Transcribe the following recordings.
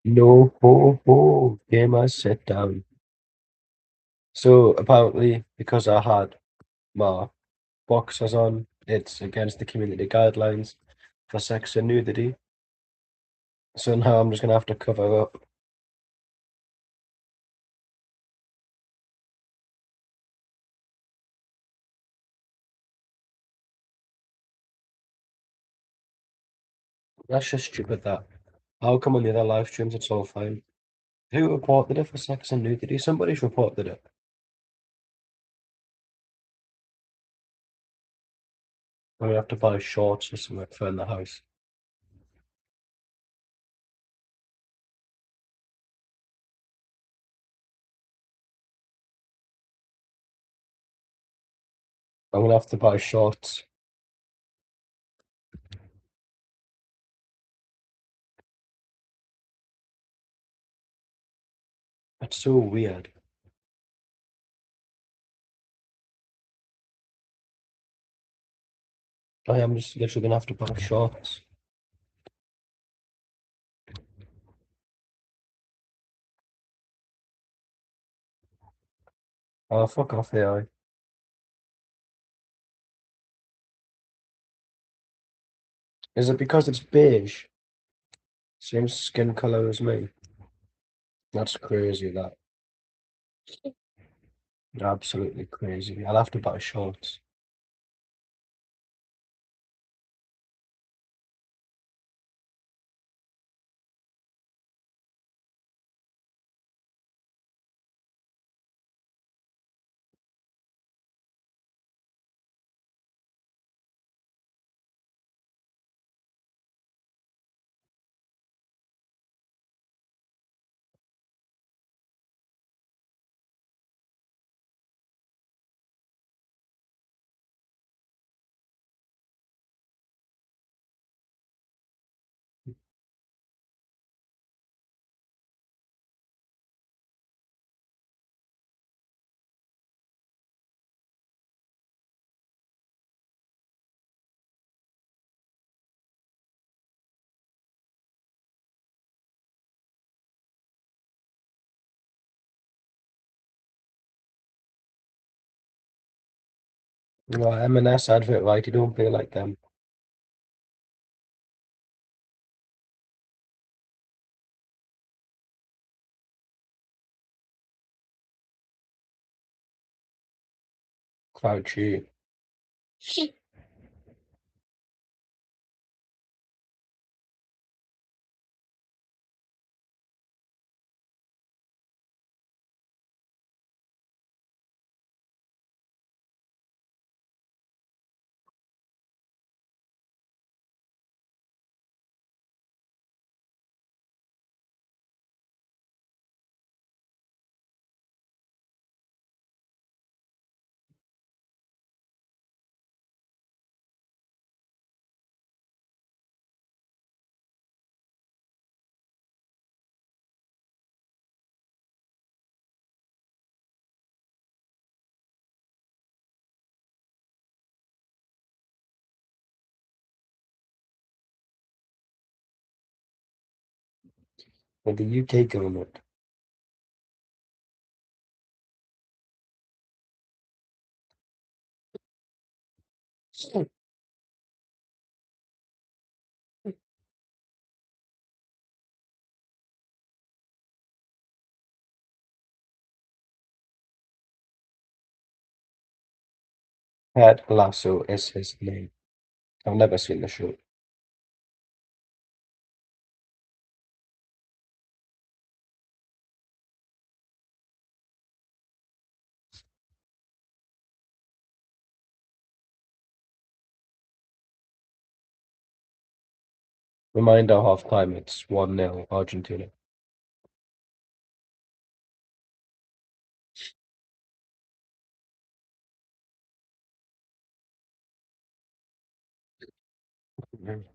No ho ho, gamer sit down. So apparently, because I had my boxers on, it's against the community guidelines for sex and nudity. So now I'm just gonna have to cover up. That's just stupid that. How come on the other live streams it's all fine? Who reported it for sex and nudity? Somebody's reported it. I'm gonna have to buy shorts or something for in the house. I'm gonna have to buy shorts. That's so weird. I am just literally gonna have to buy shorts. Oh, fuck off AI. Is it because it's beige? Same skin color as me. That's crazy, that. Absolutely crazy. I'll have to buy shorts. M&S advert, right? You don't pay like them. Crouchy. With the UK government. Ted Lasso is his name. I've never seen the show. Reminder half time, it's 1-0 Argentina. I'm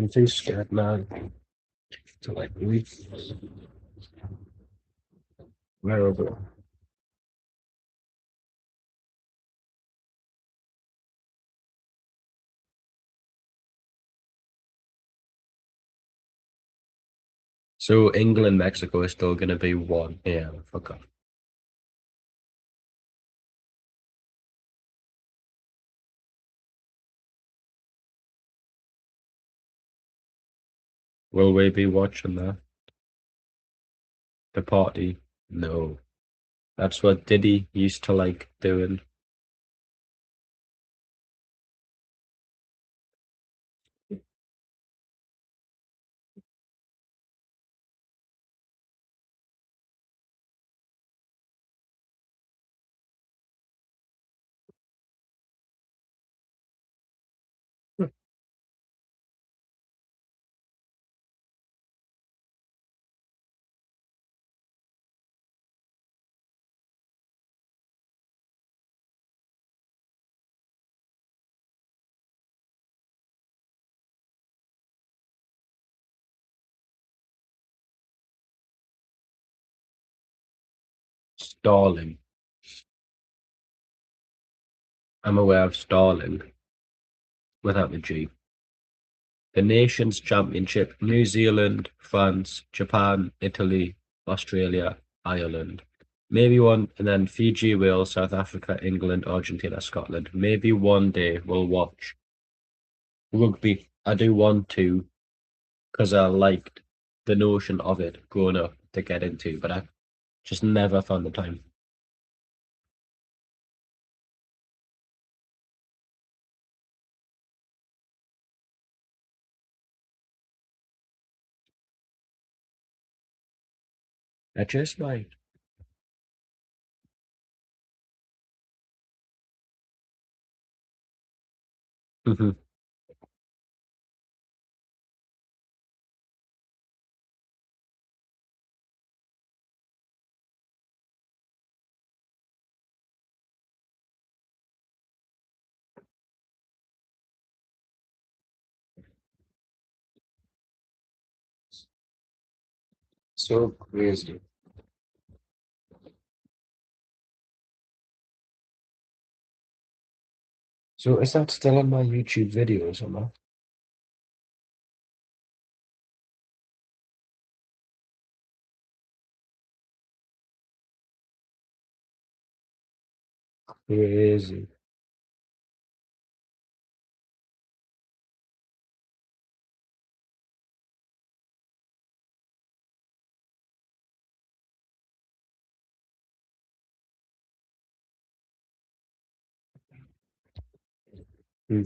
too scared, man, to like read. Wherever. So England, Mexico is still going to be one. Yeah, I forgot. Will we be watching that? The party? No. That's what Diddy used to like doing. Stalling. I'm aware of stalling without the G. The Nations Championship, New Zealand, France, Japan, Italy, Australia, Ireland. Maybe one, and then Fiji, Wales, South Africa, England, Argentina, Scotland. Maybe one day we'll watch rugby. I do want to because I liked the notion of it growing up to get into, but I just never found the time. I just might. Mhm. So crazy. So is that still on my YouTube videos or not? Crazy. Hmm.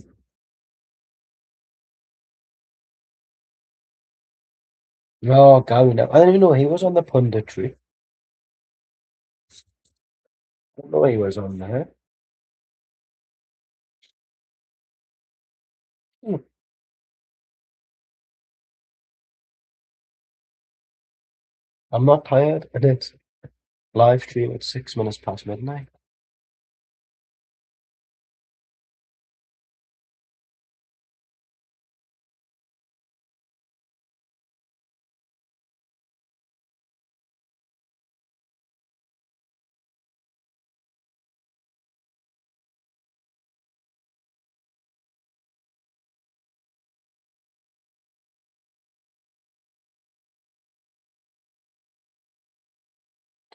Oh, Gary, now. I didn't even know he was on the punditry. I didn't know he was on there. Hmm. I'm not tired, and it's live stream at 6 minutes past midnight.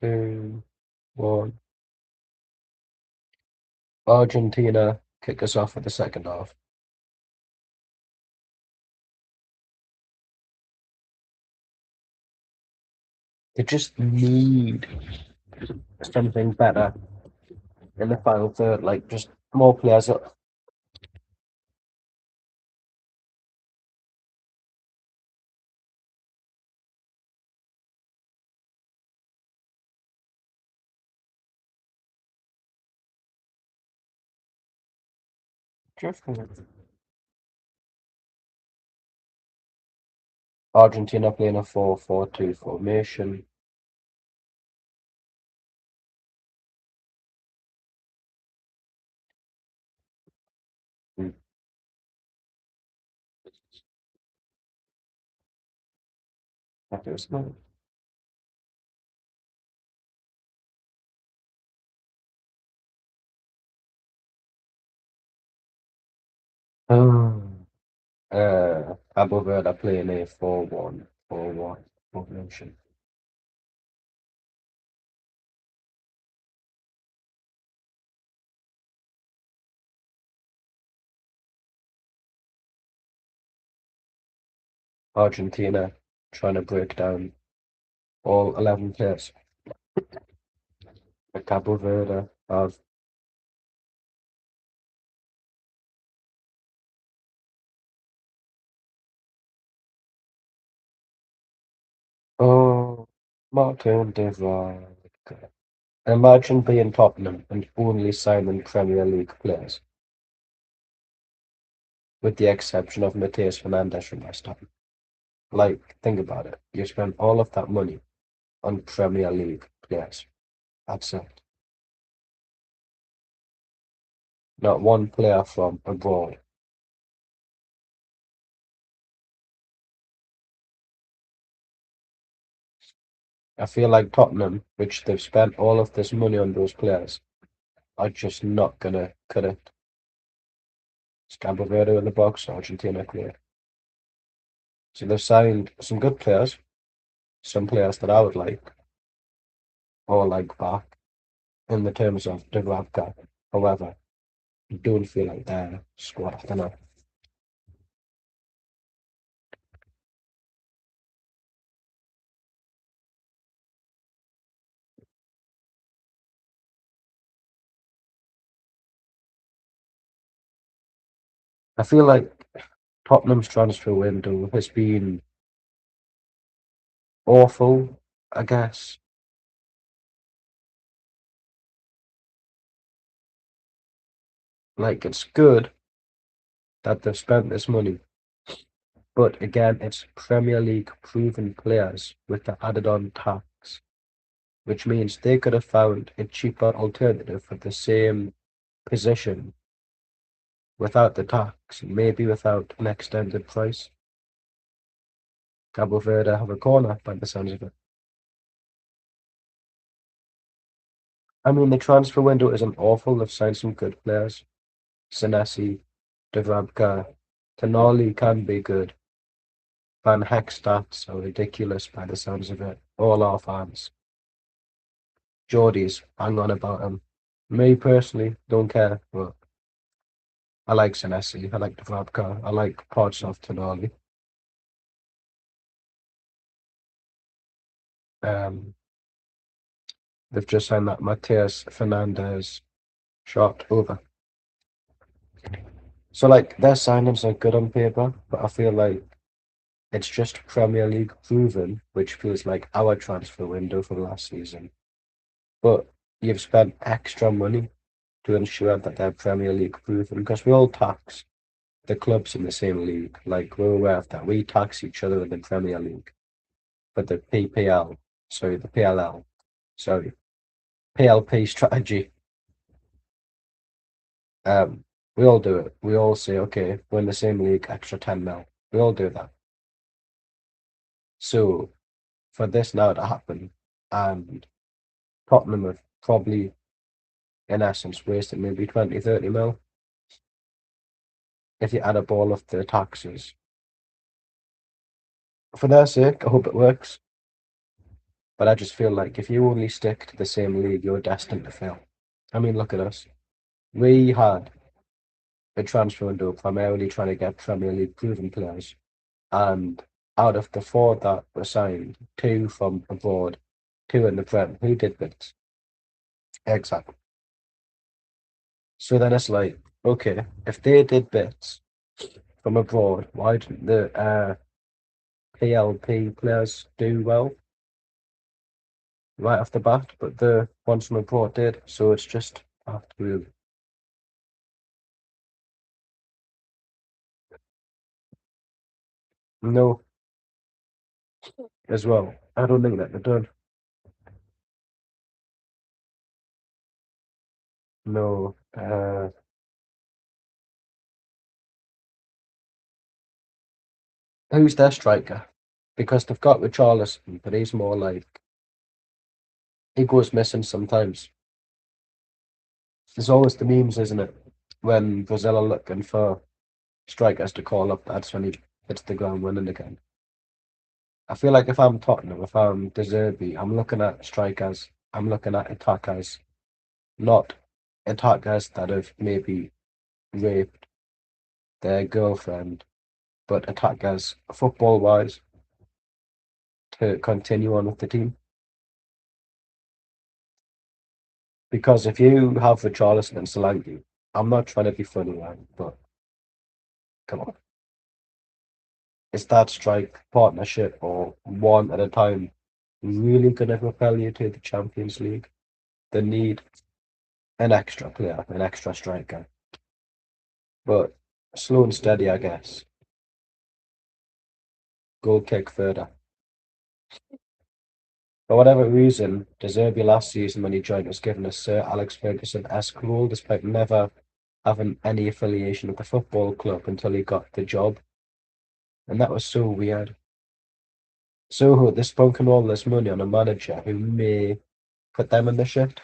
Two, one. Argentina kick us off for the second half. They just need something better in the final third, like just more players. Argentina playing a 4-4-2 formation. Hmm, that was nice. Oh, Cabo Verde playing a 4-1 formation. Argentina trying to break down all 11 players. The Cabo Verde have oh Martin de Vrij. Imagine being Tottenham and only signing Premier League players, with the exception of Mateus Fernandes from last time. Like, think about it. You spend all of that money on Premier League players. That's it. Not one player from abroad. I feel like Tottenham, which they've spent all of this money on those players, are just not gonna cut it. It's Cabo Verde in the box, Argentina clear. So they've signed some good players, some players that I would like, or like back in the terms of Dubravka. However, I don't feel like their squad. I don't know. I feel like Tottenham's transfer window has been awful, I guess. Like, it's good that they've spent this money, but again, it's Premier League proven players with the added on tax, which means they could have found a cheaper alternative for the same position without the tax, maybe without an extended price. Cabo Verde have a corner by the sounds of it. I mean, the transfer window isn't awful. They've signed some good players. Senesi, Dubravka, Tonali can be good. Van Heck stats are ridiculous by the sounds of it. All our fans. Geordies, hang on about him. Me personally, don't care, but I like Senesi, I like Dubravka, I like parts of Tonali. Um, they've just signed that Mateus Fernandez shot over. So like their signings are good on paper, but I feel like it's just Premier League proven, which feels like our transfer window from last season. But you've spent extra money to ensure that they're Premier League proven because we all tax the clubs in the same league. Like we're aware of that. We tax each other in the Premier League. But the PPL, sorry, the PLL, sorry, PLP strategy, we all do it. We all say, okay, we're in the same league, extra 10 mil. We all do that. So for this now to happen, and Tottenham have probably, in essence, wasted maybe 20, 30 mil if you add up all of the taxes. For their sake, I hope it works. But I just feel like if you only stick to the same league, you're destined to fail. I mean, look at us. We had a transfer window primarily trying to get Premier League proven players. And out of the four that were signed, two from abroad, two in the Prem, who did this? Exactly. So then it's like, okay, if they did bits from abroad, why didn't the PLP players do well right off the bat? But the ones from abroad did, so it's just after no as well. I don't think that they're done. No, who's their striker? Because they've got Richarlison, but he's more like he goes missing sometimes. There's always the memes, isn't it? When Brazil are looking for strikers to call up. That's when he hits the ground running again. I feel like if I'm Tottenham, if I'm De Zerbi, I'm looking at strikers, I'm looking at attackers, not attackers that have maybe raped their girlfriend, but attackers football wise to continue on with the team. Because if you have Richarlison and Solanke, I'm not trying to be funny, man, but come on. Is that strike partnership or one at a time really going to propel you to the Champions League? The need an extra player, an extra striker. But slow and steady, I guess. Goal kick further. For whatever reason, De Zerbi last season when he joined was given a Sir Alex Ferguson-esque role despite never having any affiliation with the football club until he got the job. And that was so weird. So they're spending all this money on a manager who may put them in the shit.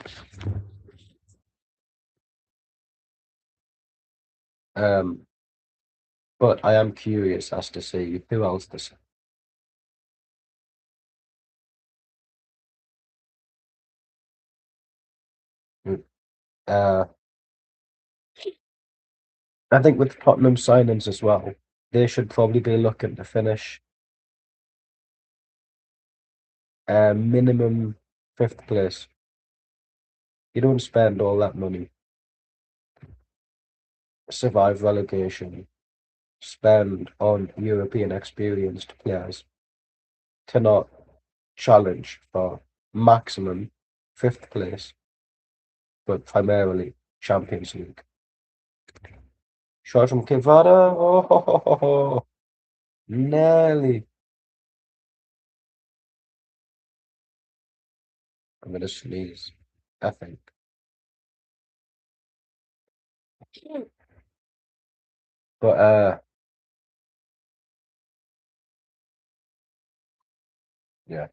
Um, but I am curious as to see who else this. Uh, I think with Tottenham signings as well, they should probably be looking to finish minimum fifth place. You don't spend all that money, survive relegation, spend on European experienced players to not challenge for maximum fifth place, but primarily Champions League. Shot from Kivada. Oh, ho, ho, ho, ho. Nearly. I'm gonna sneeze. I think. But yeah.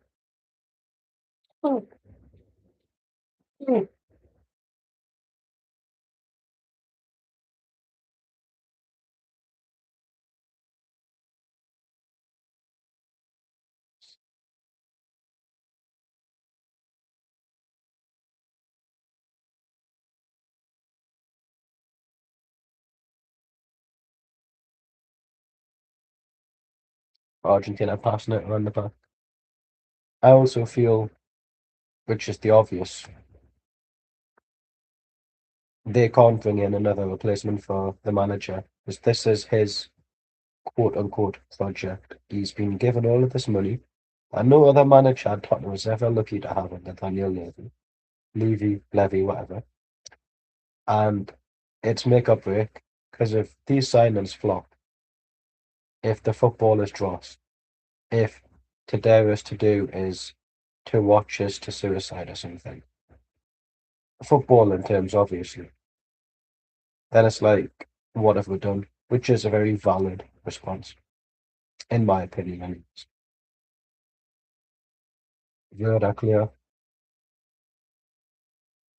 Argentina passing it around the back. I also feel, which is the obvious, they can't bring in another replacement for the manager because this is his quote unquote project. He's been given all of this money, and no other manager at Tottenham was ever lucky to have it than Daniel Levy, whatever. And it's make or break because if these signings flop, if the football is dross, if to dare us to do is to watch us to suicide or something, football in terms obviously, then it's like, what have we done? Which is a very valid response, in my opinion, anyways. Verde clear.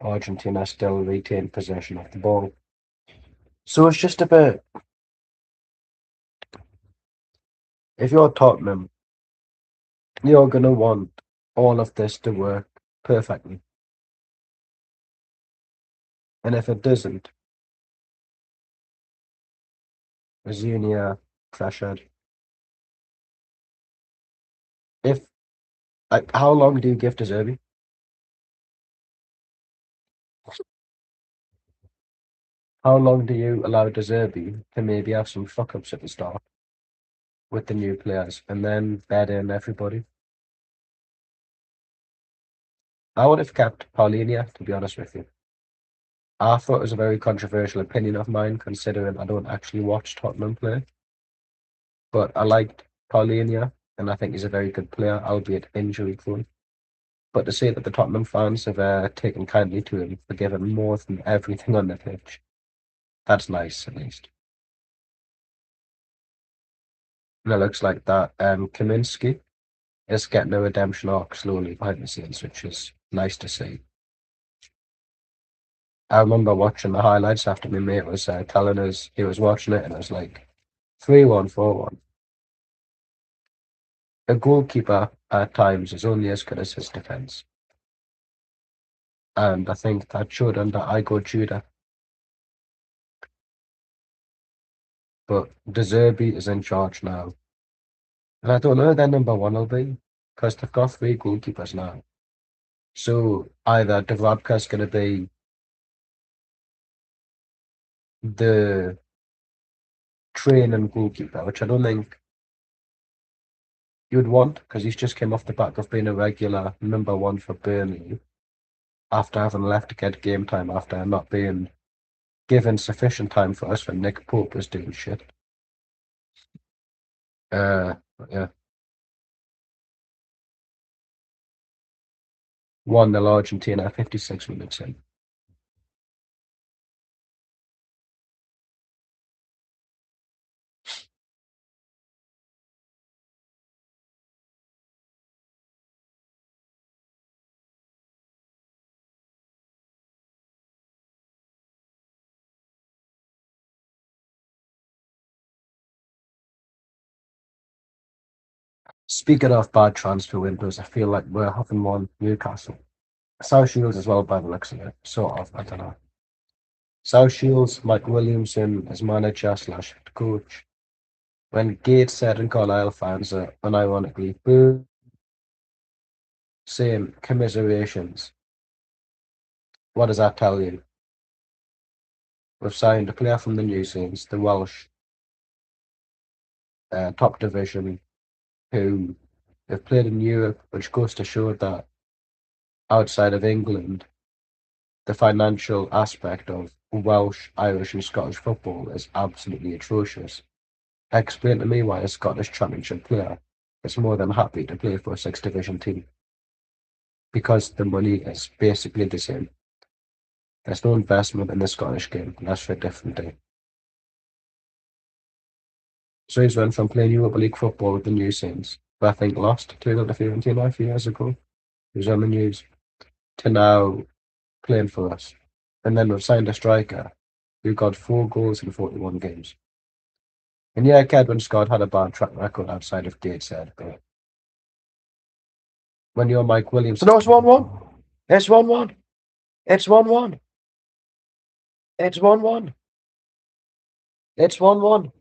Argentina still retain possession of the ball. So it's just a bit. If you're Tottenham, you're gonna want all of this to work perfectly, and if it doesn't, Azunia pressured. If like, how long do you give to Zerbi? How long do you allow De Zerbi to maybe have some fuck ups at the start with the new players and then bed in everybody? I would have kept Paulinia, to be honest with you. I thought it was a very controversial opinion of mine, considering I don't actually watch Tottenham play. But I liked Paulinia, and I think he's a very good player, albeit injury prone. But to say that the Tottenham fans have taken kindly to him for giving more than everything on the pitch, that's nice, at least. And it looks like that Kaminsky is getting a redemption arc slowly behind the scenes, which is nice to see. I remember watching the highlights after my mate was telling us he was watching it, and I was like, 3-1, 4-1. A goalkeeper at times is only as good as his defence. And I think that showed under Igor Tudor. But De Zerbi is in charge now. And I don't know who their number one will be, because they've got three goalkeepers now. So either Dubravka's going to be the training goalkeeper, which I don't think you'd want, because he's just came off the back of being a regular number one for Burnley after having left to get game time after not being given sufficient time for us when Nick Pope was doing shit. Uh, yeah. 1-0 Argentina, 56 minutes in. Speaking of bad transfer windows, I feel like we're having one Newcastle. South Shields as well, by the looks of it. Sort of, I don't know. South Shields, Mike Williamson as manager slash head coach. When Gateshead and Carlisle fans are unironically boo, saying commiserations, what does that tell you? We've signed a player from the New Saints, the Welsh top division, who have played in Europe, which goes to show that outside of England, the financial aspect of Welsh, Irish, and Scottish football is absolutely atrocious. Explain to me why a Scottish Championship player is more than happy to play for a sixth division team. Because the money is basically the same. There's no investment in the Scottish game, and that's for a different day. So he's went from playing Europa League football with the New Saints, who I think lost 2-0 to Fiorentina a few years ago. He was on the news, to now playing for us. And then we've signed a striker who got 4 goals in 41 games. And yeah, Kedwin Scott had a bad track record outside of Gateshead, but when you're Mike Williams, no, it's 1-1. It's 1-1. It's 1-1. It's 1-1. It's 1-1.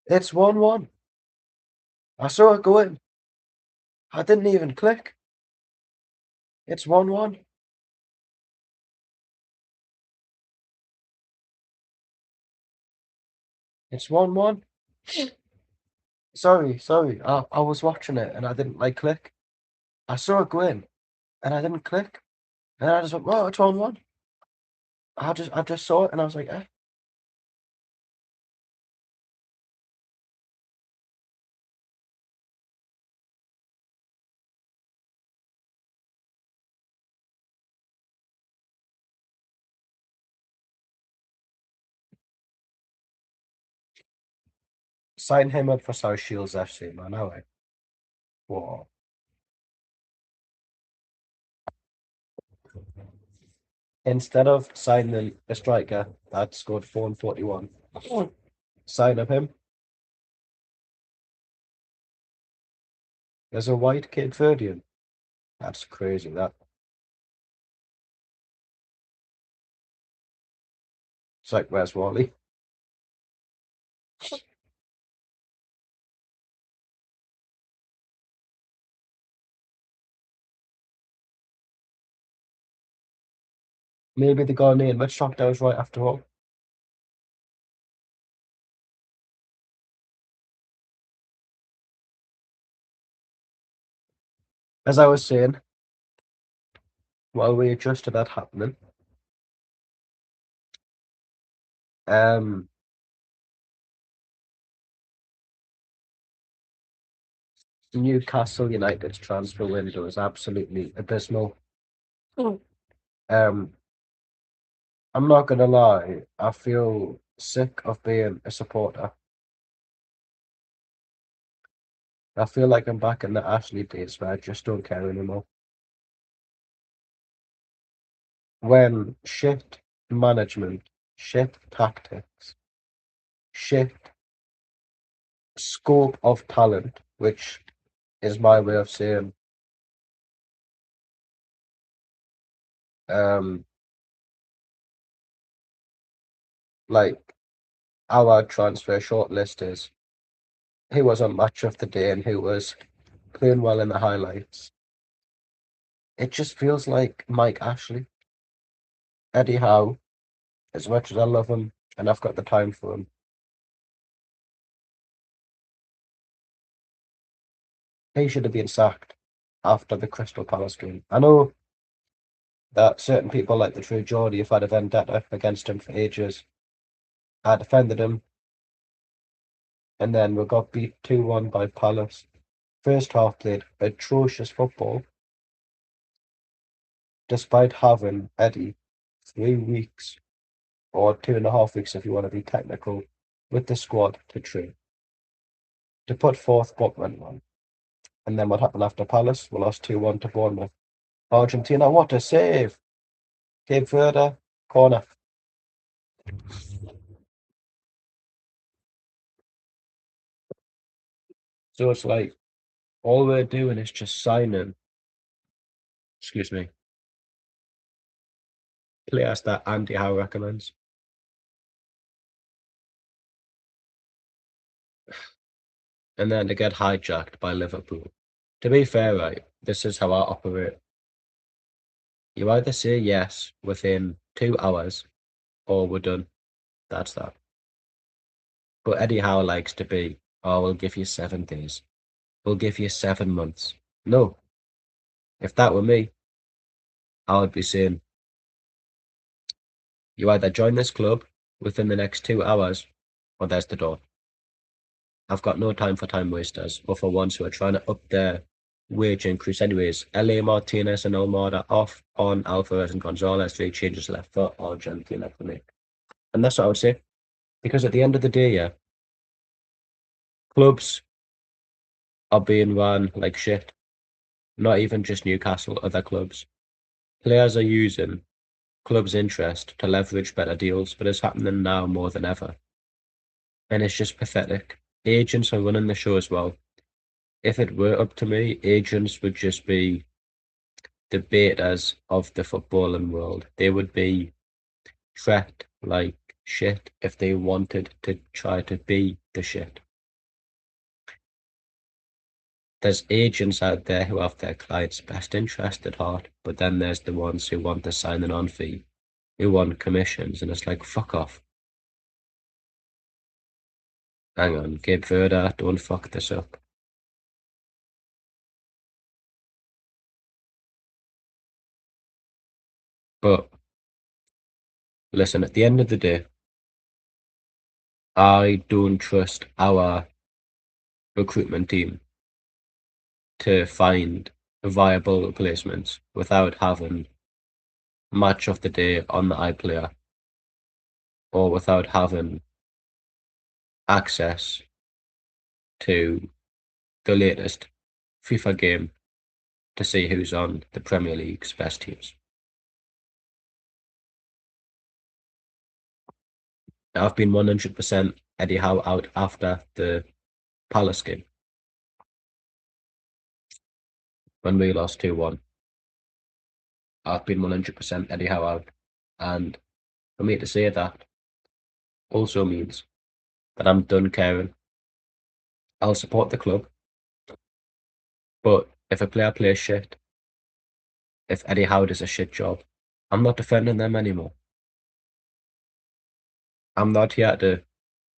It's 1-1. I saw it go in. I didn't even click. It's 1-1. It's 1-1. Sorry. I was watching it and I didn't like click. I saw it go in and I didn't click. And I just went, oh, it's 1-1. I just saw it and I was like, eh. Sign him up for South Shields FC, man. All right. Whoa. Instead of signing a striker that scored 4 and 41, sign up him. There's a white Cape Verdean. That's crazy, that. It's like, where's Wally? Maybe the Ghanaian witch doctor was right after all. As I was saying, while we adjust to that happening, um, Newcastle United's transfer window is absolutely abysmal. Mm. Um, I'm not gonna lie, I feel sick of being a supporter. I feel like I'm back in the Ashley days where I just don't care anymore. When shit management, shit tactics, shit scope of talent, which is my way of saying um like our transfer shortlist is who was on match of the day and who was playing well in the highlights. It just feels like Mike Ashley, Eddie Howe, as much as I love him and I've got the time for him, he should have been sacked after the Crystal Palace game. I know that certain people like the True Geordie have had a vendetta against him for ages. I defended him, and then we got beat 2-1 by Palace. First half played atrocious football, despite having Eddie 3 weeks, or 2.5 weeks if you want to be technical, with the squad to train, to put forth what went wrong. And then what happened after Palace? We lost 2-1 to Bournemouth. Argentina, what a save! Cape Verde, corner. So it's like all we're doing is just signing, excuse me, players that Andy Howe recommends. And then they get hijacked by Liverpool. To be fair, right, this is how I operate. You either say yes within 2 hours or we're done. That's that. But Eddie Howe likes to be, oh, we'll give you 7 days. We'll give you 7 months. No, if that were me, I would be saying, you either join this club within the next 2 hours or there's the door. I've got no time for time wasters or for ones who are trying to up their wage increase anyways. LA Martinez and Almada off on Alvarez and Gonzalez, 3 changes left for Argentina for me. And that's what I would say. Because at the end of the day, yeah, clubs are being run like shit. Not even just Newcastle, other clubs. Players are using clubs' interest to leverage better deals, but it's happening now more than ever. And it's just pathetic. Agents are running the show as well. If it were up to me, agents would just be the betas of the footballing world. They would be treated like shit if they wanted to try to be the shit. There's agents out there who have their clients' best interest at heart, but then there's the ones who want the signing on fee, who want commissions, and it's like, fuck off. Hang on, Cape Verde, don't fuck this up. But listen, at the end of the day, I don't trust our recruitment team to find viable replacements without having match of the day on the iPlayer or without having access to the latest FIFA game to see who's on the Premier League's best teams. I've been 100% Eddie Howe out after the Palace game when we lost 2-1. I've been 100% Eddie Howe out. And for me to say that also means that I'm done caring. I'll support the club, but if a player plays shit, if Eddie Howe does a shit job, I'm not defending them anymore. I'm not here to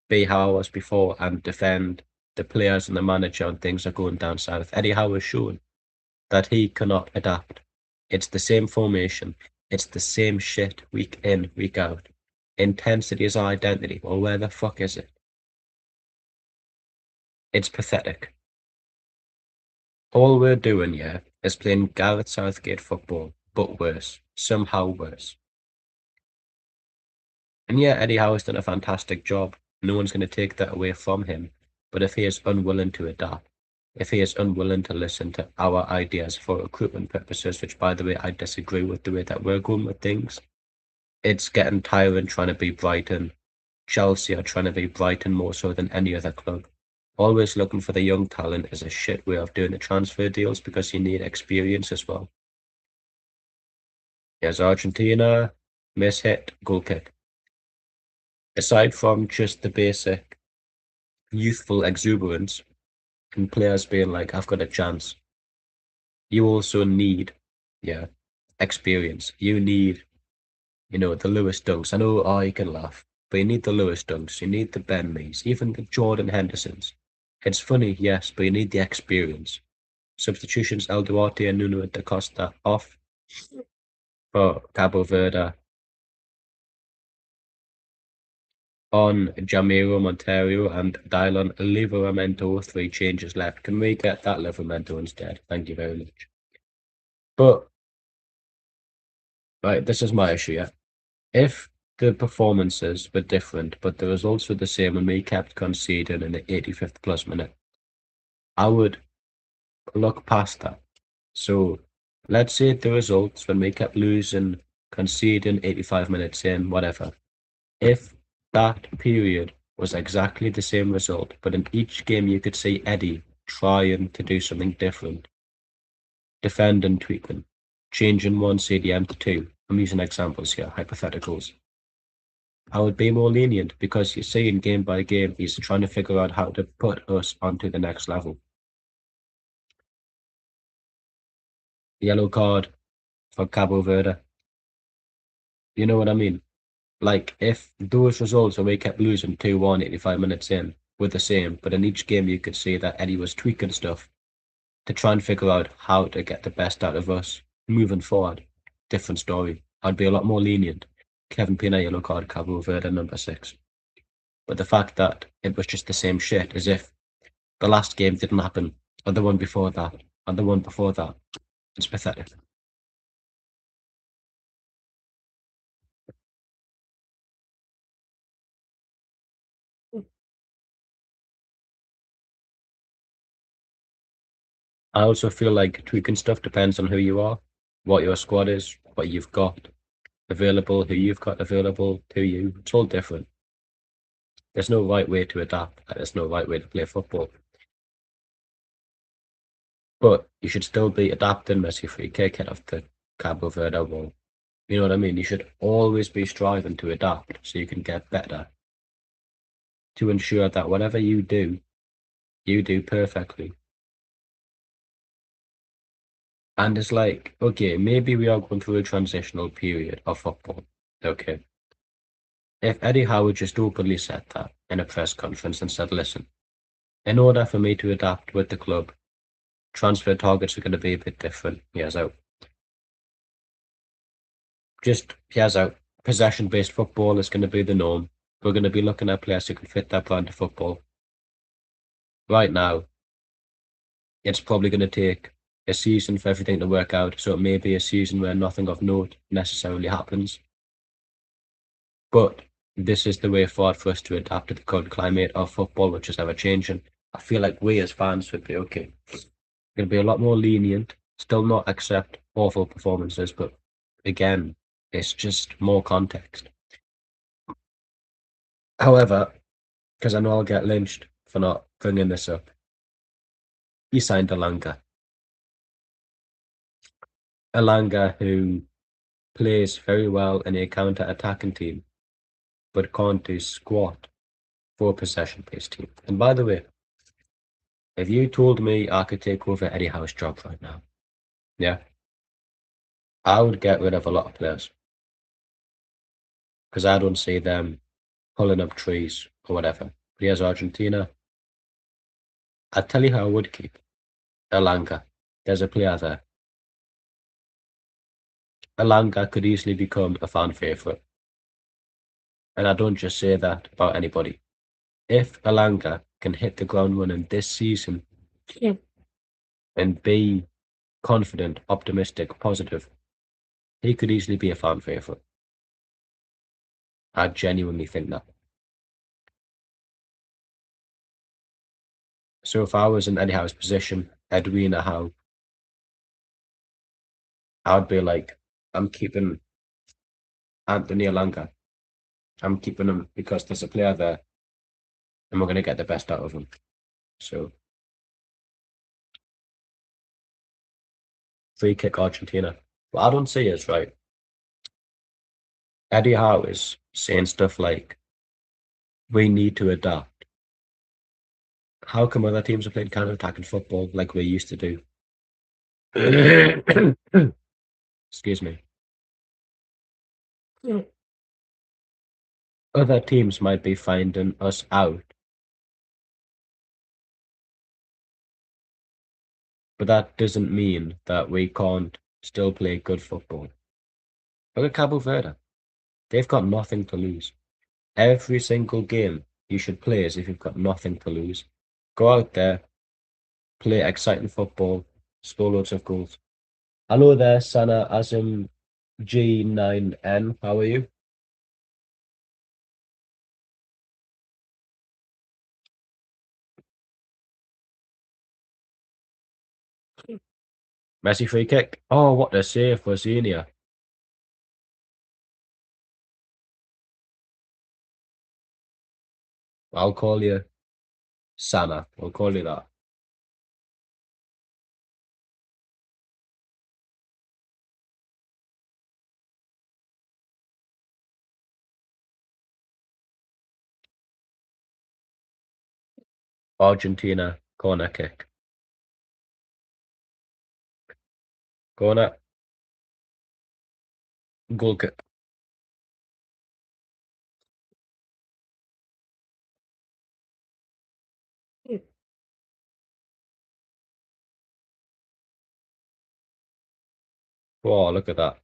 be how I was before and defend the players and the manager and things are going down south. Eddie Howe has shown that he cannot adapt. It's the same formation. It's the same shit week in, week out. Intensity is our identity. Well, where the fuck is it? It's pathetic. All we're doing, yeah, is playing Gareth Southgate football, but worse. Somehow worse. And yeah, Eddie Howe has done a fantastic job. No one's going to take that away from him. But if he is unwilling to adapt, if he is unwilling to listen to our ideas for recruitment purposes, which by the way, I disagree with the way that we're going with things, it's getting tiring trying to be Brighton. Chelsea are trying to be Brighton more so than any other club. Always looking for the young talent is a shit way of doing the transfer deals because you need experience as well. Here's Argentina, miss hit, goal kick. Aside from just the basic youthful exuberance and players being like, I've got a chance, you also need, yeah, experience. You need, the Lewis Dunks. I know, oh, you can laugh, but you need the Lewis Dunks. You need the Ben Mees, even the Jordan Hendersons. It's funny, yes, but you need the experience. Substitutions: El Duarte and Nuno da Costa off for Cabo Verde. On Jamiro Monteiro and Dylan Livramento, 3 changes left. Can we get that Livramento instead? Thank you very much. But, right, this is my issue, yeah. If the performances were different, but the results were the same and we kept conceding in the 85th plus minute, I would look past that. So let's say the results when we kept losing, conceding 85 minutes in, whatever. If that period was exactly the same result, but in each game you could see Eddie trying to do something different, defend and tweaking, changing one CDM to two. I'm using examples here, hypotheticals. I would be more lenient because you see in game by game, he's trying to figure out how to put us onto the next level. Yellow card for Cabo Verde. You know what I mean? Like, if those results where we kept losing 2-1 85 minutes in were the same, but in each game you could see that Eddie was tweaking stuff to try and figure out how to get the best out of us moving forward. Different story. I'd be a lot more lenient. Kevin Pina, yellow card, Cabo Verde, number 6. But the fact that it was just the same shit, as if the last game didn't happen, and the one before that, and the one before that, it's pathetic. I also feel like tweaking stuff depends on who you are, what your squad is, what you've got available, who you've got available to you. It's all different. There's no right way to adapt. There's no right way to play football. But you should still be adapting Messi free kick head of the Cabo Verde wall. You know what I mean? You should always be striving to adapt so you can get better. To ensure that whatever you do perfectly. And it's like, okay, maybe we are going through a transitional period of football. Okay. If Eddie Howard just openly said that in a press conference and said, listen, in order for me to adapt with the club, transfer targets are going to be a bit different. Here's out. Here's out. Possession-based football is going to be the norm. We're going to be looking at players who can fit that brand of football. Right now, it's probably going to take a season for everything to work out, so it may be a season where nothing of note necessarily happens. But this is the way forward for us to adapt to the current climate of football, which is ever changing. I feel like we as fans would be okay. Going to be a lot more lenient, still not accept awful performances, but again, it's just more context. However, because I know I'll get lynched for not bringing this up, he signed Alanga. Alanga, who plays very well in a counter-attacking team, but can't do squat for a possession-based team. And by the way, if you told me I could take over Eddie Howe's job right now, yeah, I would get rid of a lot of players because I don't see them pulling up trees or whatever. But here's Argentina. I'd tell you how I would keep Alanga. There's a player there. Alanga could easily become a fan favourite. And I don't just say that about anybody. If Alanga can hit the ground running this season, yeah, and be confident, optimistic, positive, he could easily be a fan favourite. I genuinely think that. So if I was in Eddie Howe's position, Edwina Howe, I would be like, I'm keeping Anthony Alanga. I'm keeping him because there's a player there and we're going to get the best out of him. So free kick Argentina. What I don't see is right. Eddie Howe is saying stuff like, "We need to adapt." How come other teams are playing counter-attacking football like we used to do? Excuse me. Other teams might be finding us out, but that doesn't mean that we can't still play good football. Look at Cabo Verde. They've got nothing to lose. Every single game you should play as if you've got nothing to lose. Go out there, play exciting football, score loads of goals. Hello there, Sana Azim G9N. How are you? Messi free kick. Oh, what a save for Zenia. I'll call you Sana. I'll call you that. Argentina corner kick. Corner. Goal kick. Oh, look at that.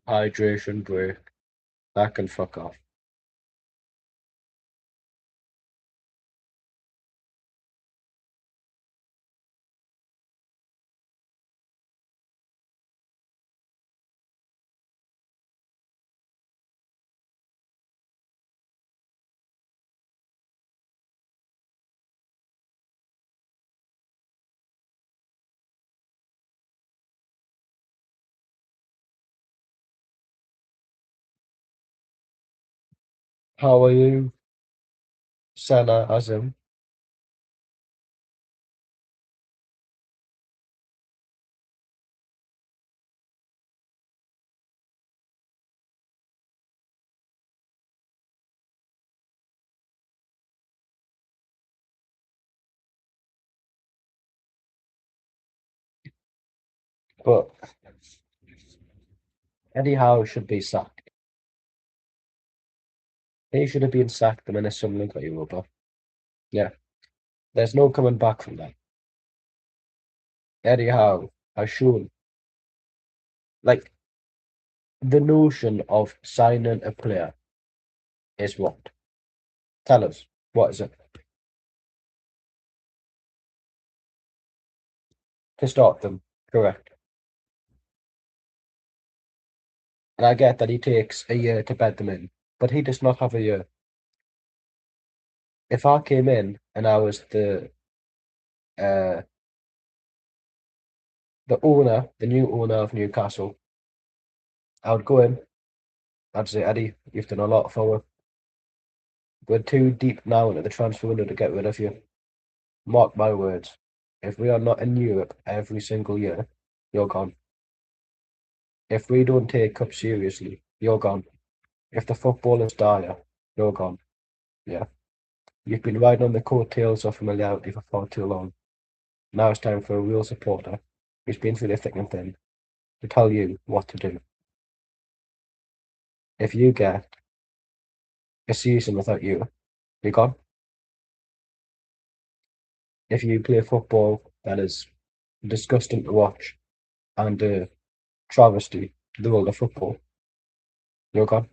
Hydration break. That can fuck off. How are you, Sana Azim? But Eddie Howe should be sacked. He should have been sacked the minute Sunderland got Europa. Yeah, there's no coming back from that. Eddie Howe has shown, like, the notion of signing a player is what? Tell us, what is it? To start them, correct. And I get that he takes a year to bed them in, but he does not have a year. If I came in and I was uh the owner, the new owner of Newcastle, I would go in, I'd say, Eddie, you've done a lot for us. We're too deep now into the transfer window to get rid of you. Mark my words. If we are not in Europe every single year, you're gone. If we don't take cup seriously, you're gone. If the football is dire, you're gone. Yeah. You've been riding on the coattails of familiarity for far too long. Now it's time for a real supporter who's been through the thick and thin to tell you what to do. If you get a season without you, you're gone. If you play football that is disgusting to watch and a travesty to the world of football, you're gone.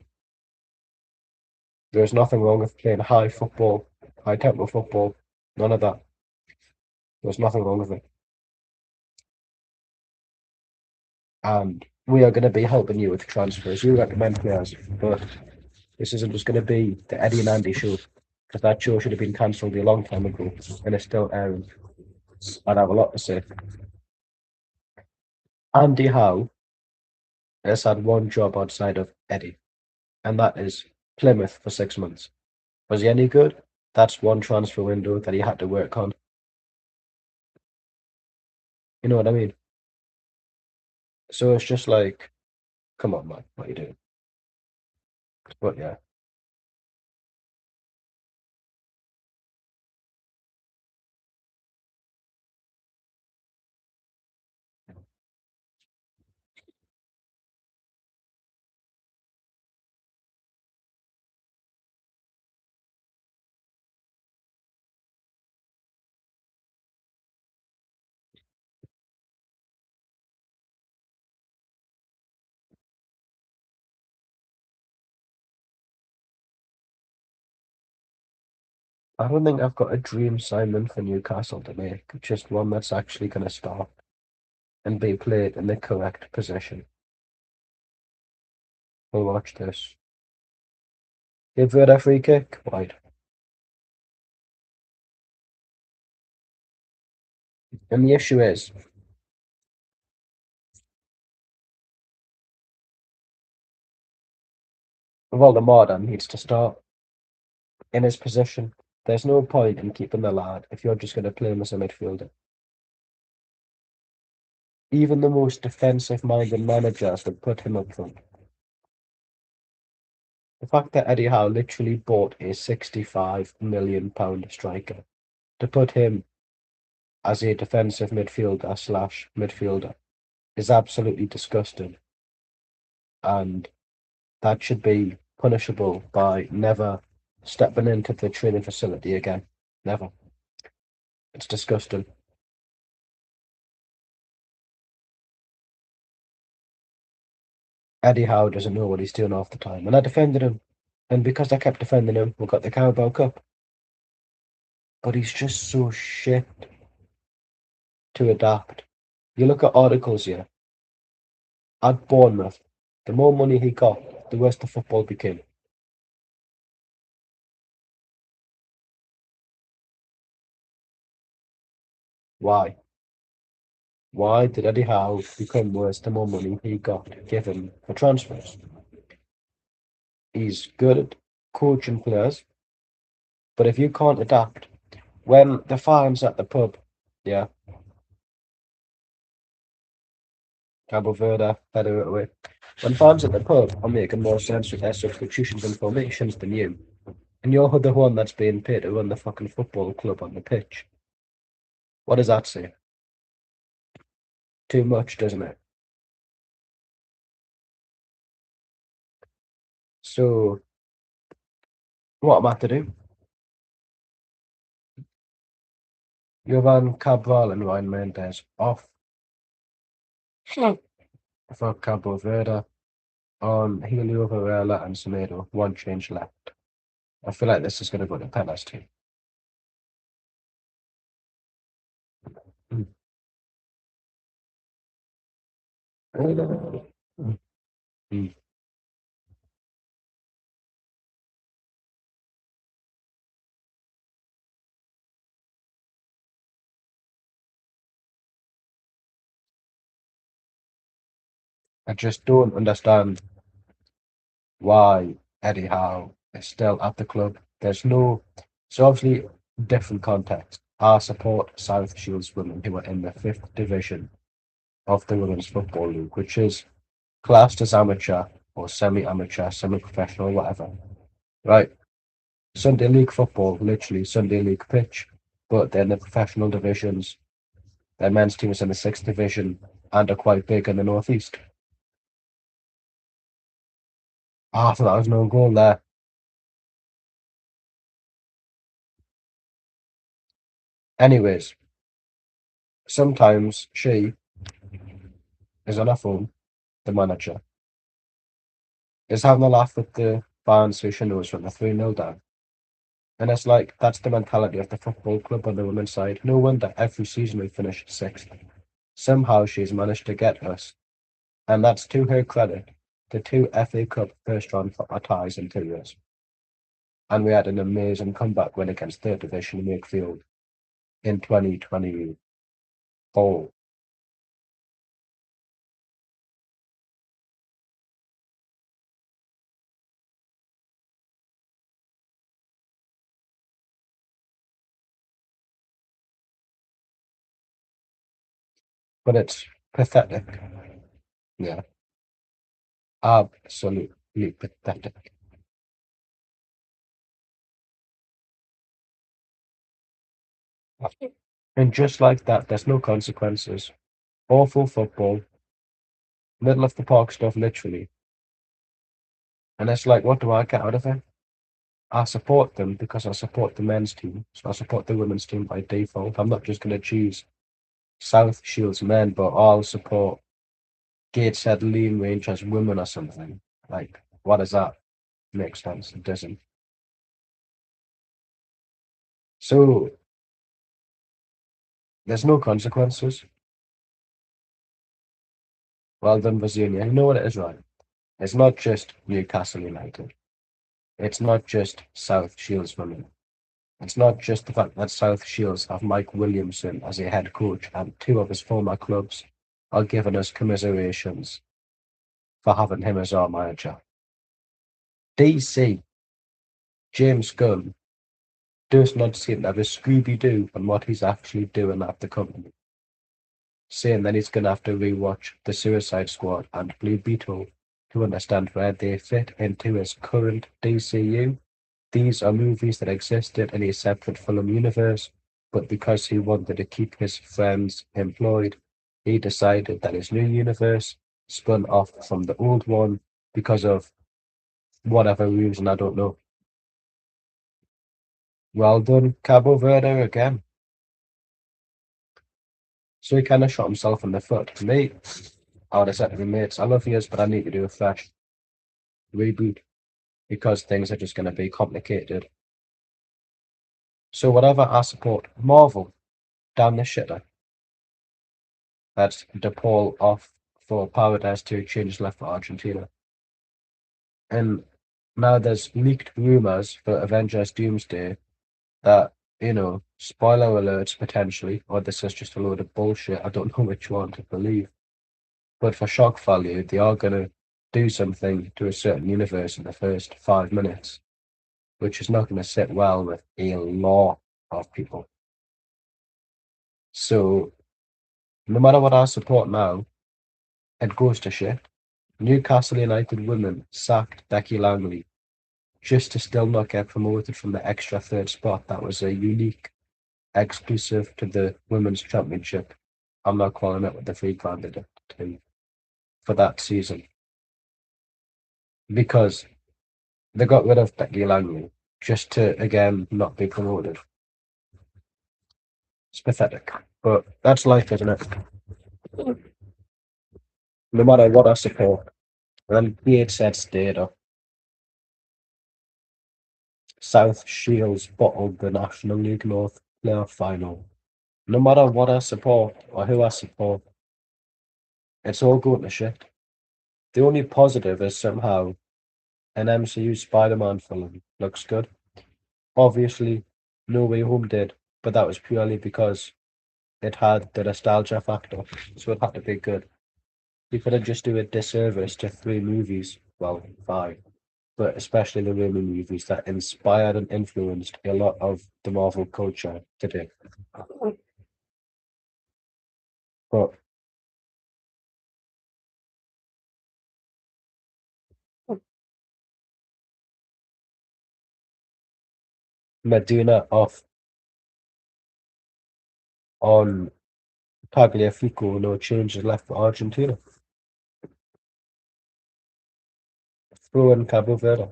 There's nothing wrong with playing high football, high tempo football, none of that. There's nothing wrong with it. And we are going to be helping you with transfers. You recommend players, but this isn't just going to be the Eddie and Andy show. because that show should have been cancelled a long time ago, and it's still airing. I'd have a lot to say. Andy Howe has had one job outside of Eddie, and that is Plymouth for 6 months. Was he any good? That's one transfer window that he had to work on. You know what I mean? So it's just like, come on, man, what are you doing? But yeah, I don't think I've got a dream Simon for Newcastle to make. Just one that's actually going to start and be played in the correct position. We'll watch this. Give it a free kick, wide. And the issue is, Voldemort needs to start in his position. There's no point in keeping the lad if you're just going to play him as a midfielder. Even the most defensive-minded managers would put him up front. The fact that Eddie Howe literally bought a £65 million striker to put him as a defensive midfielder slash midfielder is absolutely disgusting. And that should be punishable by never stepping into the training facility again. Never. It's disgusting. Eddie Howe doesn't know what he's doing half the time. And I defended him. And because I kept defending him, we got the Carabao Cup. But he's just so shit to adapt. You look at articles here. At Bournemouth, the more money he got, the worse the football became. Why? Why did Eddie Howe become worse the more money he got given for transfers? He's good at coaching players, but if you can't adapt, when the fans at the pub, yeah, cabo verde, better away. When fans at the pub are making more sense with their substitutions and formations than you, and you're the one that's being paid to run the fucking football club on the pitch, what does that say? Too much, doesn't it? So, what am I to do? Jovan Cabral and Ryan Mendes off for Cabo Verde on Helio Varela and Semedo. One change left. I feel like this is going to go to penalty. Mm. Mm. I just don't understand why Eddie Howe is still at the club. There's no, so obviously different context. I support South Shields women who are in the fifth division of the Women's Football League, which is classed as amateur or semi-amateur, semi-professional, whatever. Right? Sunday League football, literally Sunday League pitch, but they're in the professional divisions. Their men's team is in the sixth division and are quite big in the northeast. Ah, I thought that was no goal there. Anyways, sometimes she is on her phone, the manager, is having a laugh with the fans who she knows from the 3-0 down. And it's like, that's the mentality of the football club on the women's side. No wonder every season we finish sixth. Somehow she's managed to get us, and that's to her credit, the two FA Cup first round ties in 2 years. and we had an amazing comeback win against third division Wakefield in 2024. But it's pathetic. Yeah, absolutely pathetic. And just like that, there's no consequences. Awful football, middle of the park stuff, literally. And it's like, what do I get out of it? I support them because I support the men's team. So I support the women's team by default. I'm not just going to choose South Shields men, but I'll support Gateshead Lean Rangers women or something. Like, what does that make sense? It doesn't. So there's no consequences. Well done, Virginia. You know what it is, right? It's not just Newcastle United. It's not just South Shields women. It's not just the fact that South Shields have Mike Williamson as a head coach and two of his former clubs are giving us commiserations for having him as our manager. DC, James Gunn, does not seem to have a Scooby-Doo on what he's actually doing at the company, saying that he's going to have to rewatch The Suicide Squad and Blue Beetle to understand where they fit into his current DCU. These are movies that existed in a separate film universe, but because he wanted to keep his friends employed, he decided that his new universe spun off from the old one because of whatever reason, I don't know. Well done, Cabo Verde again. So he kind of shot himself in the foot. Me, I would have said to my mates, I love yous, but I need to do a fresh reboot because things are just going to be complicated. So whatever I support, Marvel, damn the shitter. That's DePaul off for Paradise to change left for Argentina. And now there's leaked rumors for Avengers Doomsday that, spoiler alerts potentially, or this is just a load of bullshit. I don't know which one to believe. But for shock value, they are going to do something to a certain universe in the first 5 minutes, which is not going to sit well with a lot of people. So, no matter what I support now, it goes to shit. Newcastle United women sacked Becky Langley just to still not get promoted from the extra third spot that was a unique, exclusive to the Women's Championship. I'm not calling it what the free candidate to for that season because they got rid of Becky Langley just to again not be promoted. It's pathetic, but that's life, isn't it? No matter what I support. And Gates said stayed up. South Shields bottled the National League North playoff final. No matter what I support or who I support, it's all going to shit. The only positive is somehow an MCU Spider-Man film looks good. Obviously, No Way Home did, but that was purely because it had the nostalgia factor, so it had to be good. You couldn't just do a disservice to three movies, well, five, but especially the Raimi movies that inspired and influenced a lot of the Marvel culture today. But Medina off on Tagliafico, no changes left for Argentina. Throw in Cabo Verde.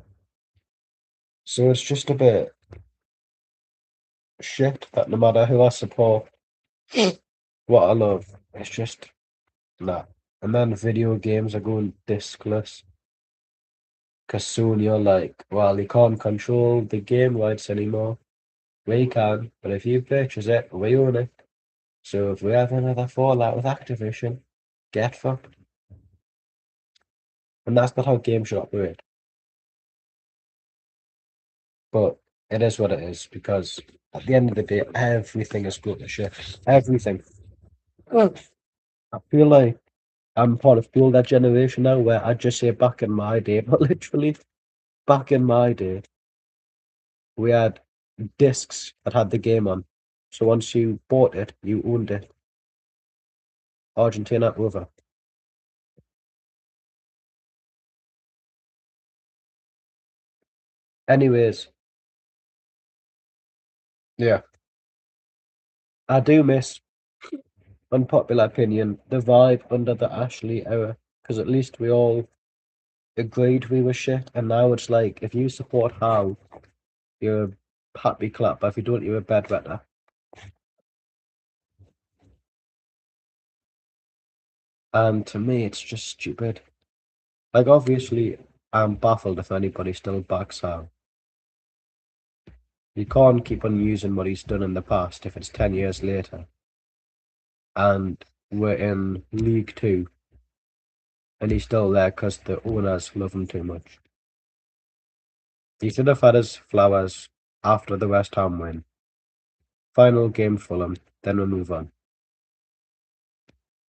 So it's just a bit shit that no matter who I support, what I love, it's just nah. And then video games are going discless. Because soon you're like, well, you can't control the game rights anymore. We can, but if you purchase it, we own it. So if we have another fallout with Activision, get fucked. And that's not how games should operate. but it is what it is because at the end of the day, everything is going to shit. Everything. Well, I feel like I'm part of the older generation now where I just say back in my day, but literally back in my day, we had discs that had the game on. So once you bought it, you owned it. Argentina over. Anyways, yeah, I do miss, unpopular opinion, the vibe under the Ashley era because at least we all agreed we were shit, and now it's like if you support Howe, you're a happy clap, but if you don't, you're a bedwetter. And to me, it's just stupid. Like, obviously, I'm baffled if anybody still backs Howe. You can't keep on using what he's done in the past if it's 10 years later and we're in League Two and he's still there because the owners love him too much. He should have had his flowers after the West Ham win. Final game Fulham, then we'll move on.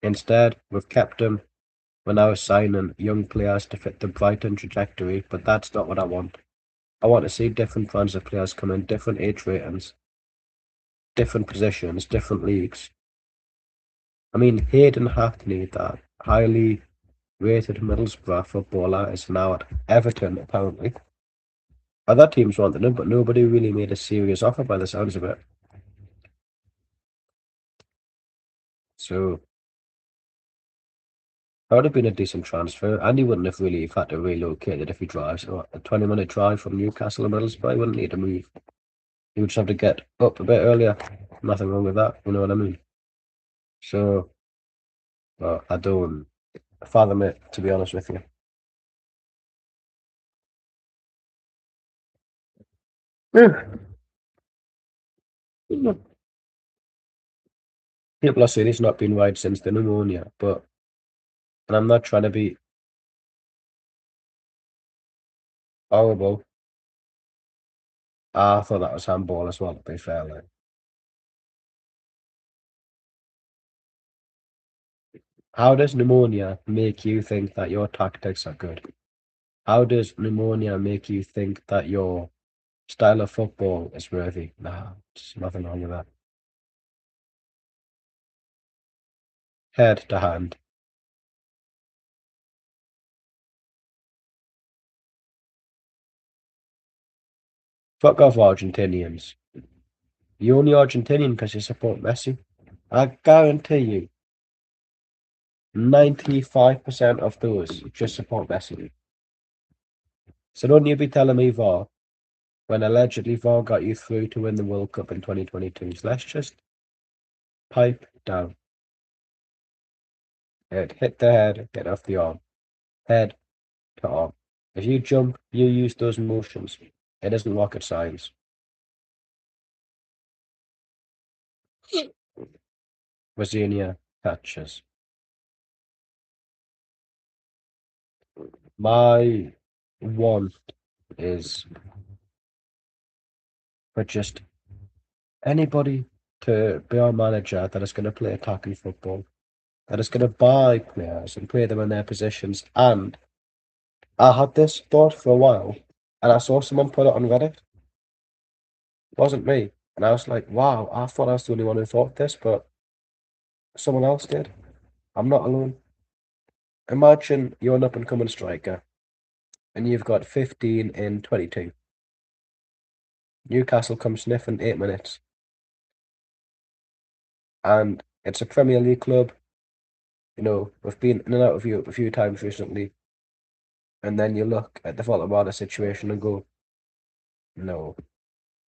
Instead, we've kept him. We're now signing young players to fit the Brighton trajectory, but that's not what I want. I want to see different kinds of players come in, different age ratings, different positions, different leagues. I mean, Hayden Hackney, that highly rated Middlesbrough footballer, is now at Everton, apparently. Other teams wanted him, but nobody really made a serious offer by the sounds of it. So, that would have been a decent transfer, and he wouldn't have really had to relocate it if he drives. So a 20-minute drive from Newcastle to Middlesbrough, he wouldn't need to move. He would just have to get up a bit earlier. Nothing wrong with that, you know what I mean? So, I don't fathom it, to be honest with you. People are saying he's not been right since the pneumonia, but and I'm not trying to be horrible. I thought that was handball as well, to be fair. Like, how does pneumonia make you think that your tactics are good? How does pneumonia make you think that your style of football is worthy? Nah, there's nothing wrong with that. Head to hand. Fuck off, Argentinians. You're only Argentinian because you support Messi. I guarantee you, 95% of those just support Messi. So don't you be telling me VAR when allegedly VAR got you through to win the World Cup in 2022. So let's just pipe down. Hit the head, get off the arm. Head to arm. If you jump, you use those motions. It isn't rocket science. Virginia catches. My one is for just anybody to be our manager that is going to play attacking football, that is going to buy players and play them in their positions. And I had this thought for a while, and I saw someone put it on Reddit. It wasn't me. And I was like, wow, I thought I was the only one who thought this, but someone else did. I'm not alone. Imagine you're an up and coming striker and you've got 15 in 22. Newcastle come sniffing 8 minutes, and it's a Premier League club. You know, we've been in and out of you a few times recently, and then you look at the Valderrama situation and go, no,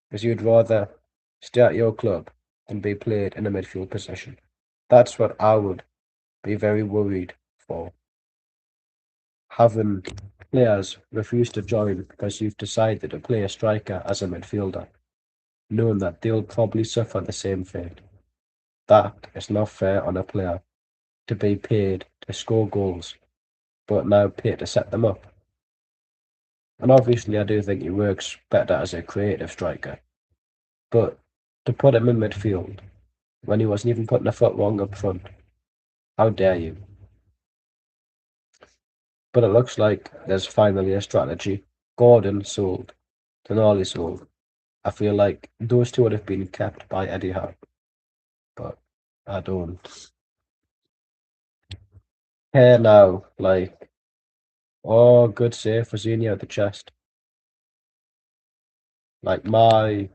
because you'd rather stay at your club than be played in a midfield position. That's what I would be very worried for. Having players refuse to join because you've decided to play a striker as a midfielder, knowing that they'll probably suffer the same fate. That is not fair on a player to be paid to score goals, but now paid to set them up. And obviously, I do think he works better as a creative striker. But to put him in midfield when he wasn't even putting a foot wrong up front, how dare you? But it looks like there's finally a strategy. Gordon sold, Tonali sold. I feel like those two would have been kept by Eddie Howe, but I don't care now. Like, oh, good save for Zinho at the chest. Like, my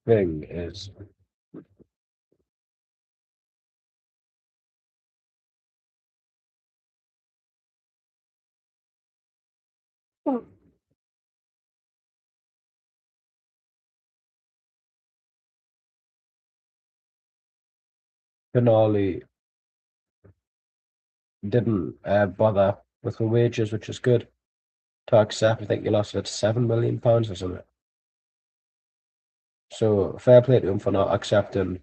thing is Tonali didn't bother with the wages, which is good to accept. I think he lost it £7 million or something. So fair play to him for not accepting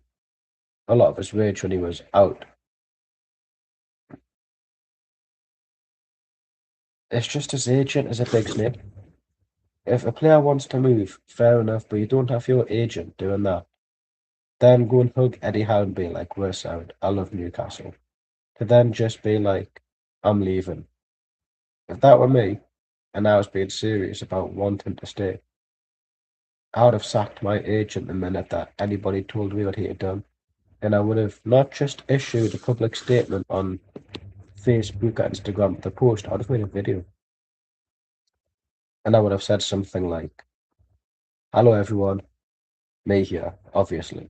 a lot of his wage when he was out. It's just his agent is a big snake. If a player wants to move, fair enough, but you don't have your agent doing that. Then go and hug Eddie Howe and be like, we're sound. I love Newcastle. To then just be like, I'm leaving. If that were me, and I was being serious about wanting to stay, I would have sacked my agent the minute that anybody told me what he had done. And I would have not just issued a public statement on Facebook or Instagram, the post, I would have made a video. And I would have said something like, hello everyone, me here, obviously.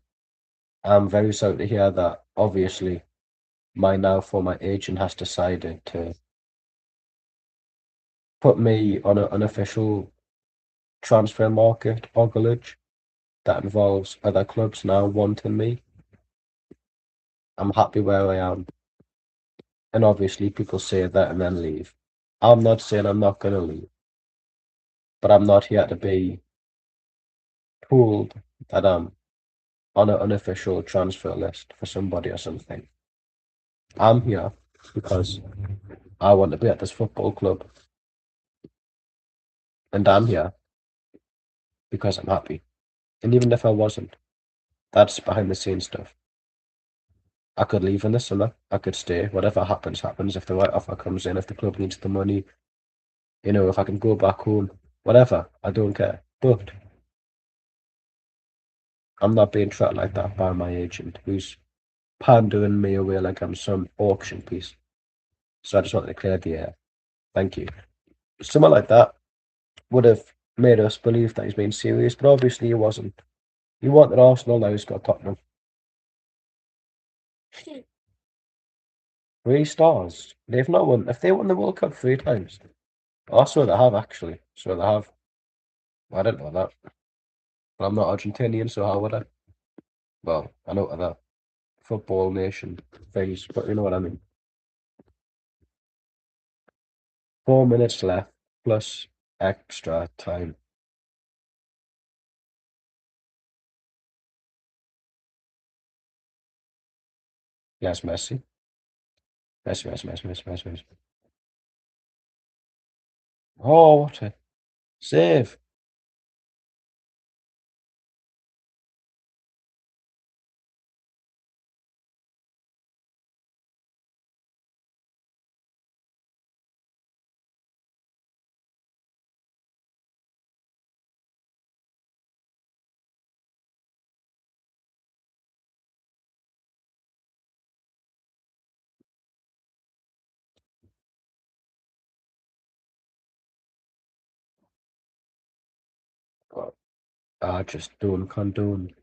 I'm very sorry to hear that, obviously, my now former agent has decided to put me on an unofficial transfer market oglage that involves other clubs now wanting me. I'm happy where I am. And obviously, people say that and then leave. I'm not saying I'm not going to leave, but I'm not here to be told that I'm on an unofficial transfer list for somebody or something. I'm here because I want to be at this football club, and I'm here because I'm happy. And even if I wasn't, that's behind the scenes stuff. I could leave in the summer. I could stay. Whatever happens, happens. If the right offer comes in, if the club needs the money, if I can go back home, whatever, I don't care. But I'm not being treated like that by my agent, who's pandering me away like I'm some auction piece. So I just wanted to clear the air. Thank you. Someone like that would have made us believe that he's being serious, but obviously he wasn't. He wanted Arsenal, now he's got Tottenham. 3 stars. They've not won. If they won the World Cup 3 times, I swear they have actually. So they have. I didn't know that. But I'm not Argentinian, so how would I? Well, I know that football nation things, but you know what I mean. 4 minutes left plus extra time. Yes, Messi. Messi, Messi, Messi, Messi, Messi, Messi. Oh, what a save. But I just don't condone.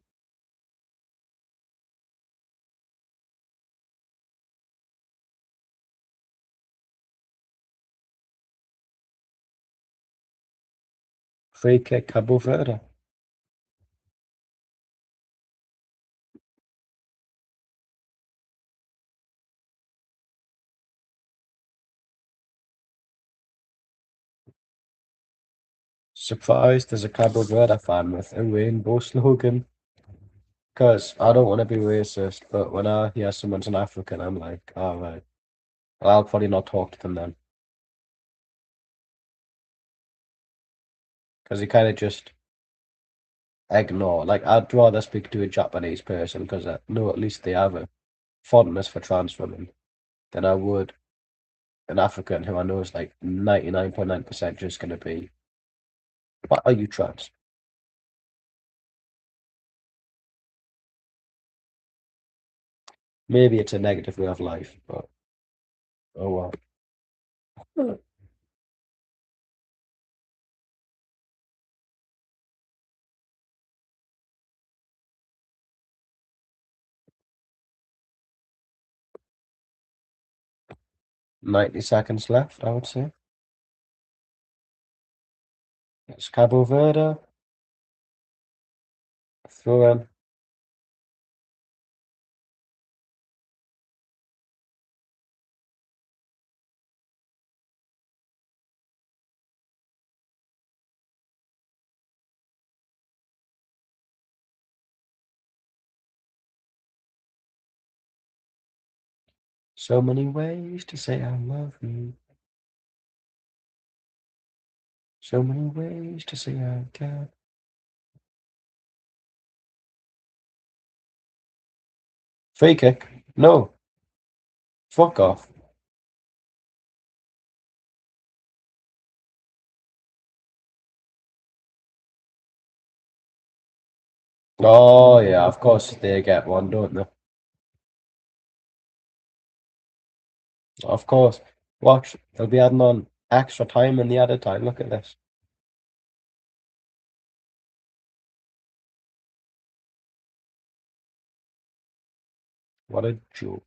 Free kick, Cabo Verde. Surprised there's a Cabo Verde fan with a rainbow slogan. Because I don't want to be racist, but when I hear someone's an African, I'm like, all right, I'll probably not talk to them then. because you kind of just ignore. Like, I'd rather speak to a Japanese person because I know at least they have a fondness for trans women than I would an African who I know is like 99.9% just going to be, "What are you trans?" Maybe it's a negative way of life, but oh well. 90 seconds left, I would say. It's Cabo Verde. Throw in. So many ways to say I love you. So many ways to say I care. Free kick. No. Fuck off. Oh yeah, of course they get one, don't they? Of course. Watch, they'll be adding on extra time in the added time. Look at this. What a joke.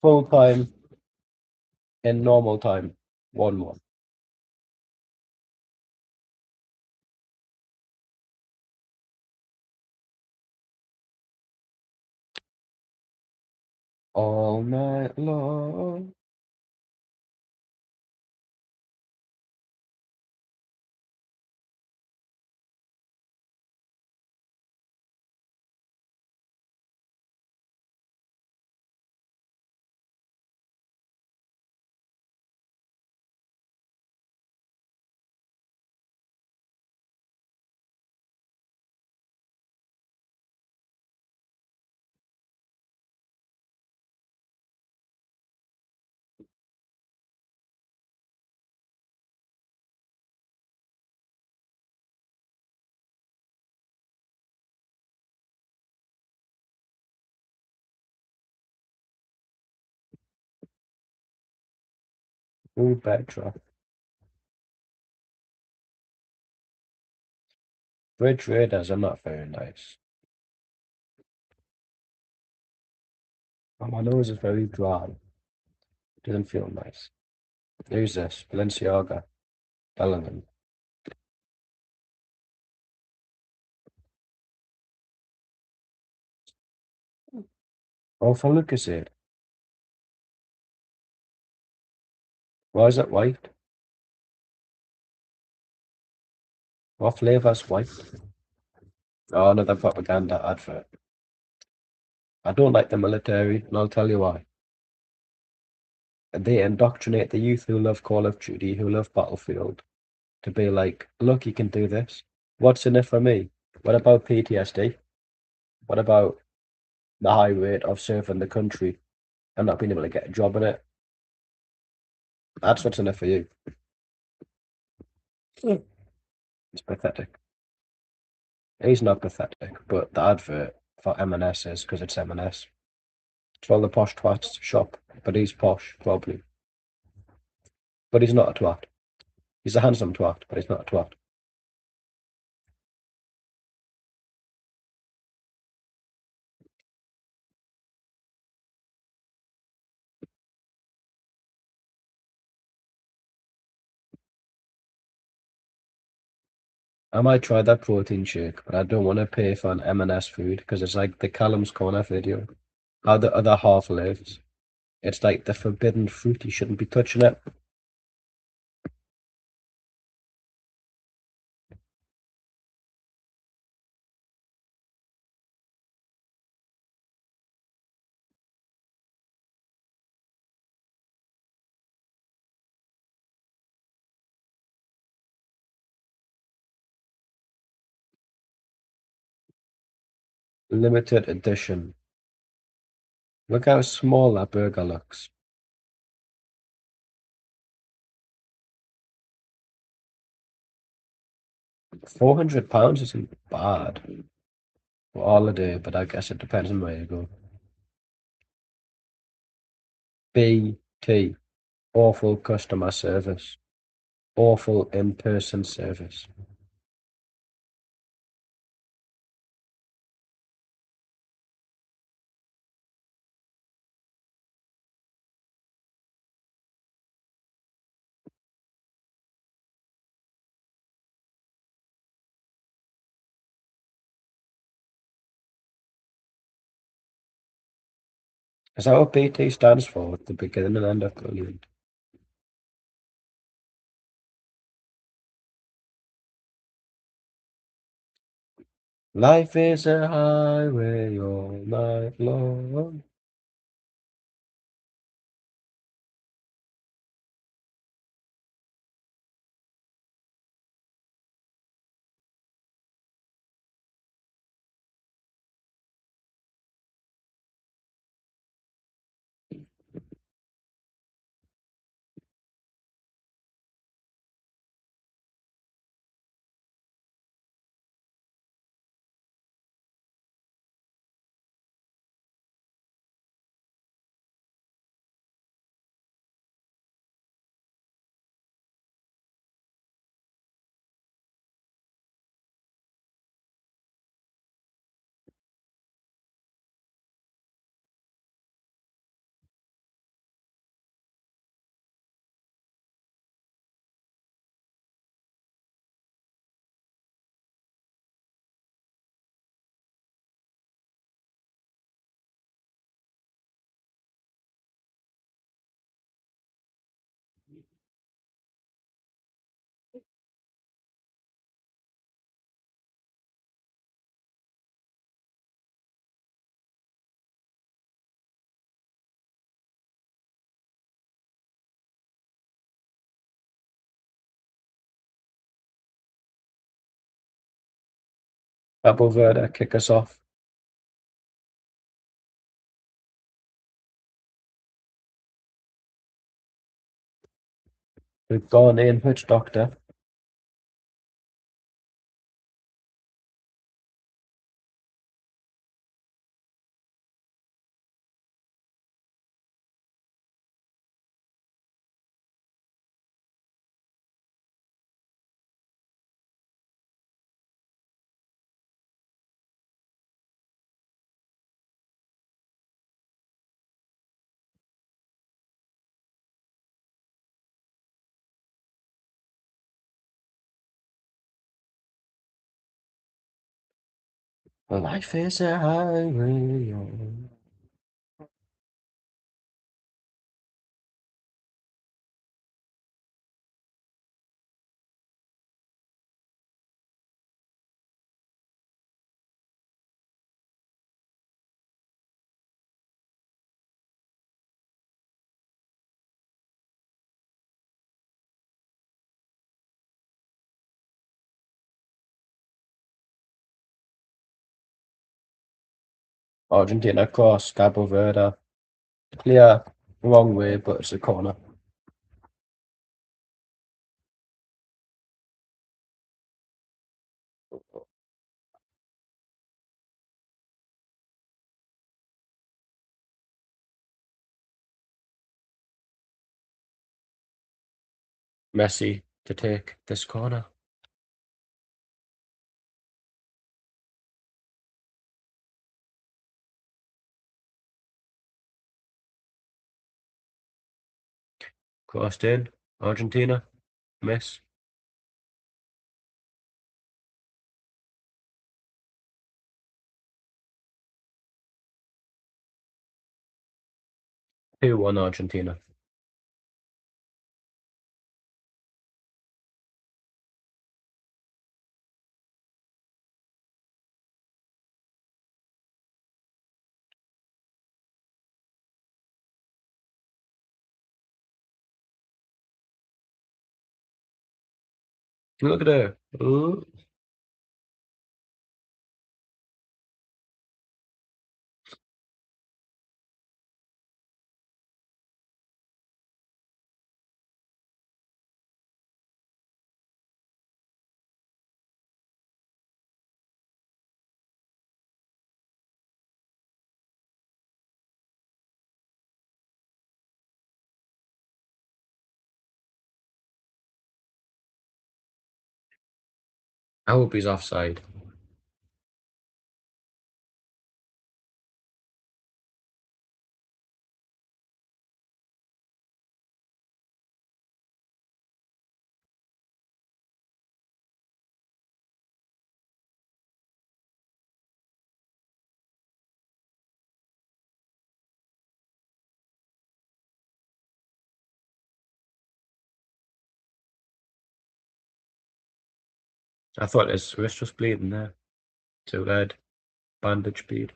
Full time in normal time. 1-1. All night long. Ooh, Petra. Bridge Raiders are not very nice. Oh, my nose is very dry. Doesn't feel nice. Who's this? Balenciaga. Bellingham. Oh, for Lucas here. Why is it white? What flavour's white? Oh, another propaganda advert. I don't like the military, and I'll tell you why. They indoctrinate the youth who love Call of Duty, who love Battlefield, to be like, look, you can do this. What's in it for me? What about PTSD? What about the high rate of serving the country and not being able to get a job in it? That's what's in it for you. Mm. It's pathetic. He's not pathetic, but the advert for M&S is because it's M&S. It's all the posh twats shop, but he's posh, probably. But he's not a twat. He's a handsome twat, but he's not a twat. I might try that protein shake, but I don't want to pay for an M&S food because it's like the Callum's Corner video. How the other half lives. It's like the forbidden fruit. You shouldn't be touching it. Limited edition. Look how small that burger looks. £400 isn't bad for holiday, but I guess it depends on where you go. BT, awful customer service, awful in-person service. Is that what BT stands for at the beginning and end of brilliant? Life is a highway all night long. Cabo Verde, kick us off. We've gone in, which doctor? Life is a highway. Argentina cross, Cabo Verde. Clear, wrong way, but it's a corner. Messi to take this corner. Crossed in, Argentina, miss. 2-1 Argentina. Look at her. Ooh. I hope he's offside. I thought his wrist was bleeding there. Too red. Bandage bleed.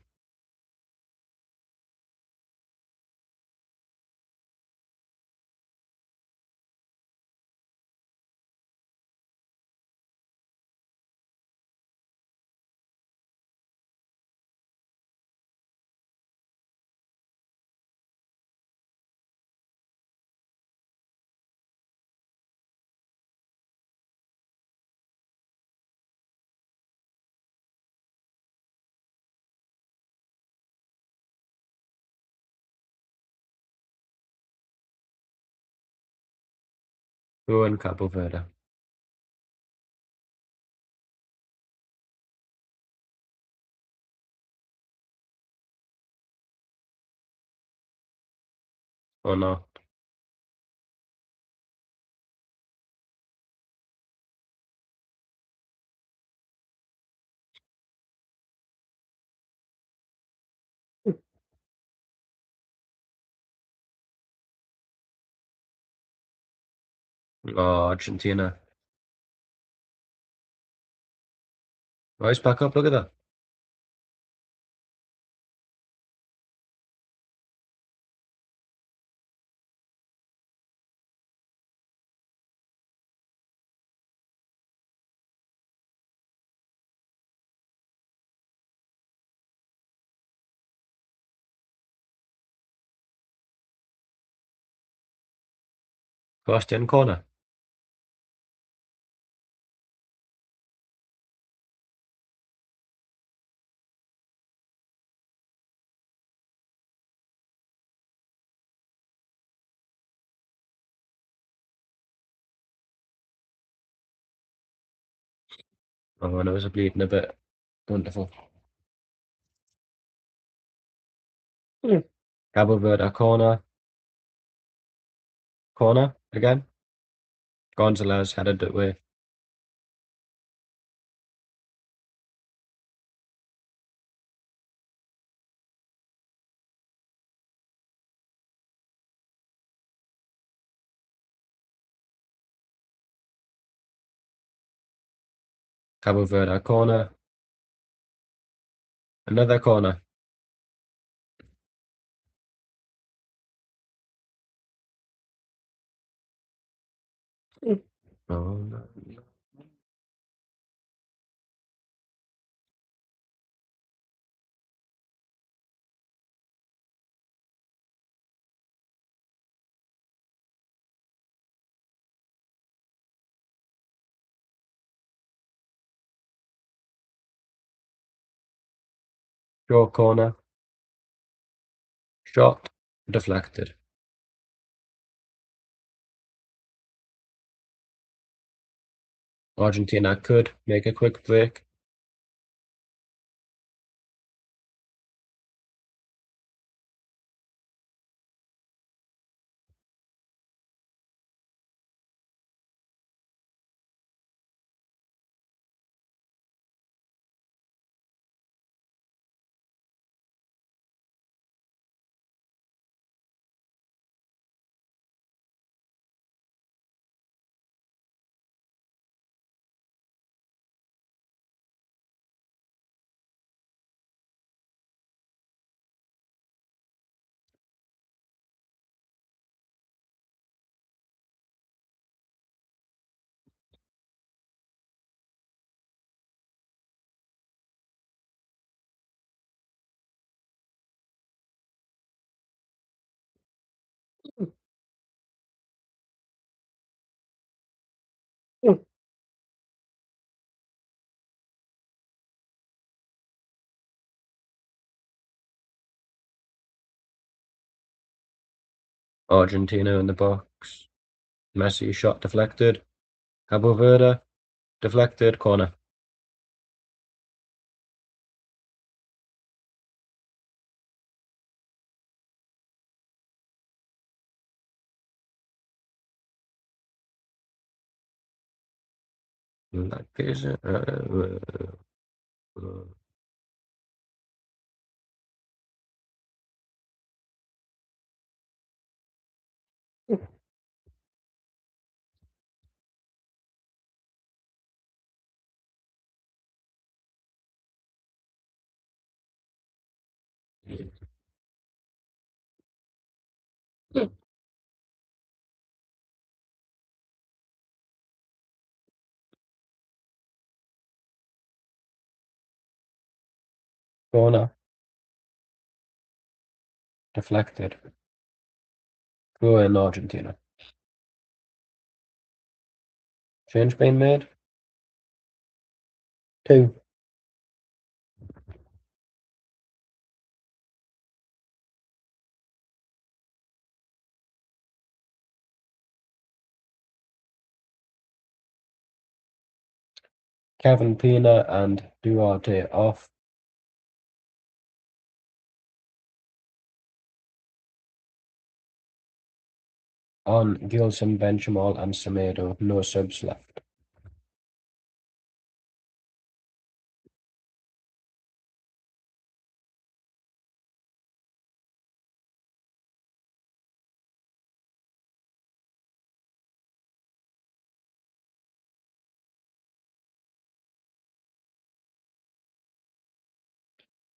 Who in Cabo Verde? Oh no. Oh, Argentina. Oh, he's back up. Look at that. Bastian corner. Oh, and it was bleeding a bit. Wonderful. Cabo Verde corner. Corner again. Gonzalez headed it away. Cabo Verde corner. Another corner. Oh, no. Short corner. Shot. Deflected. Argentina could make a quick break. Argentina in the box. Messi shot deflected. Cabo Verde deflected corner. La chiesa. Corner. Deflected. Go in Argentina. Change being made. Two. Kevin Pina and Duarte off. On Gilson, Benjamal and Semedo. No subs left.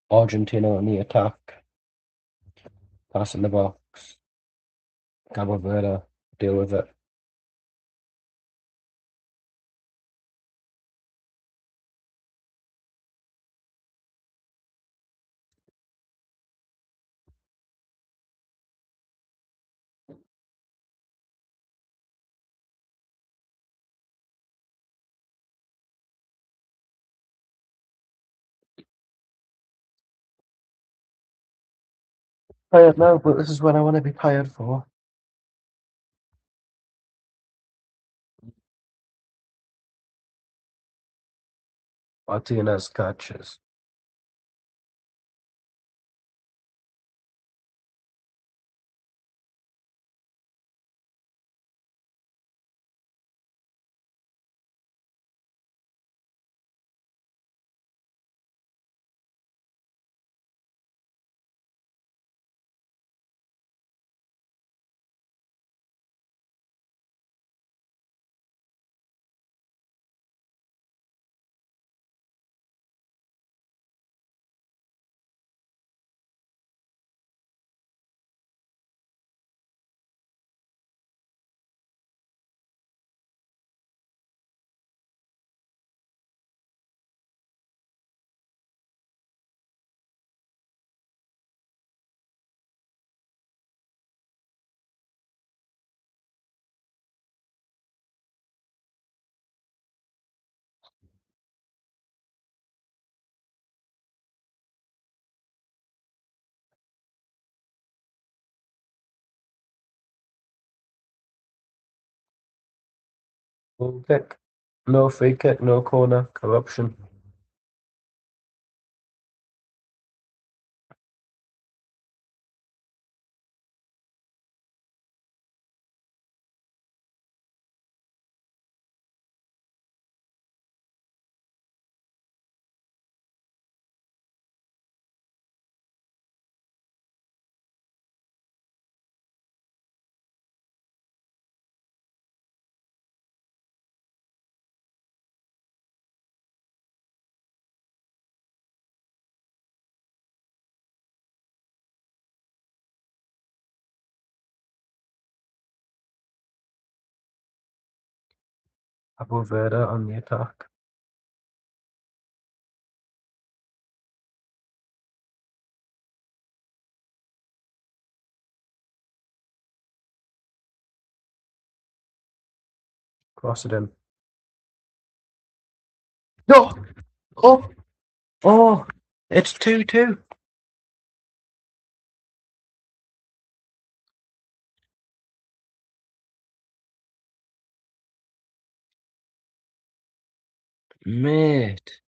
Argentina on the attack. Pass in the box. Cabo Verde. Deal with it. Tired now, but this is what I want to be tired for. Martinez catches. Goal kick. No free kick, no corner. Corruption. Cabo Verde on the attack. Cross it in. No! Oh! Oh! It's 2-2. Mate.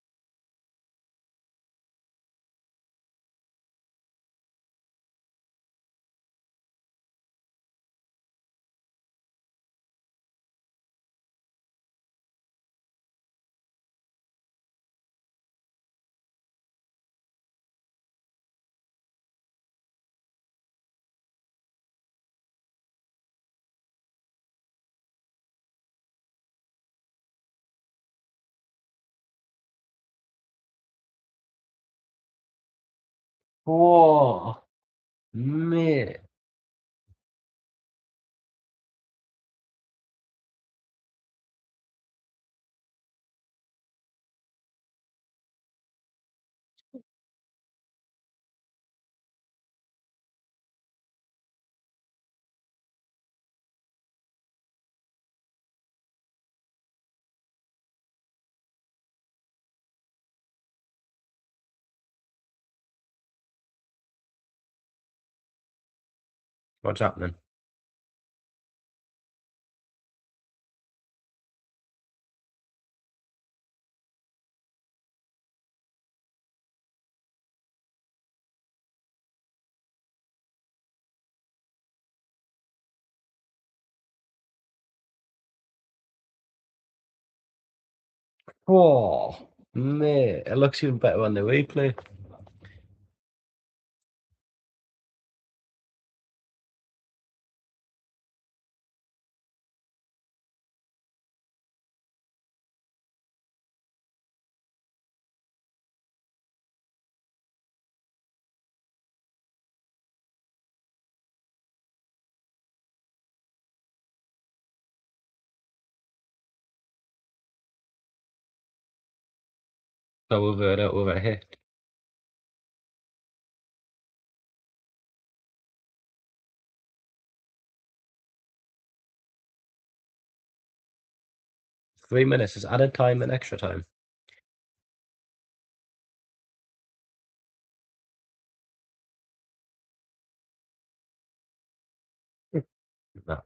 Whoa, mate. What's happening? 4, mate. It looks even better on the replay. Over a hit. Three minutes is added time and extra time. No.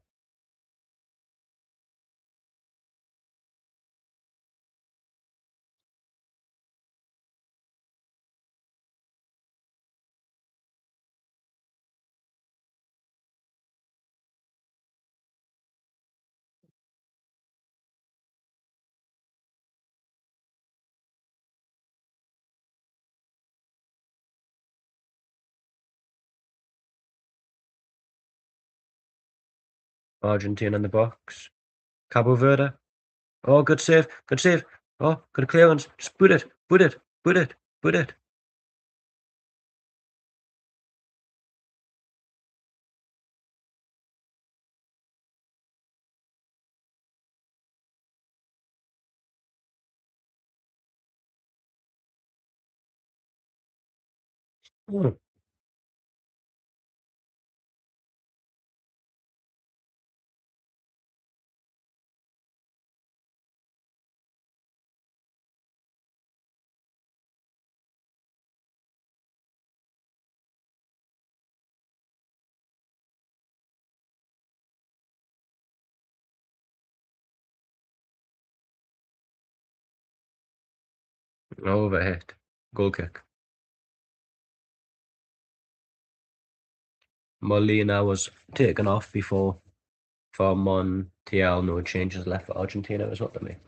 Argentina in the box. Cabo Verde. Oh, good save. Good save. Oh, good clearance. Just put it. Put it. Put it. Put it. Mm. Overhit. Goal kick. Molina was taken off before for Montiel. No changes left for Argentina is what they mean.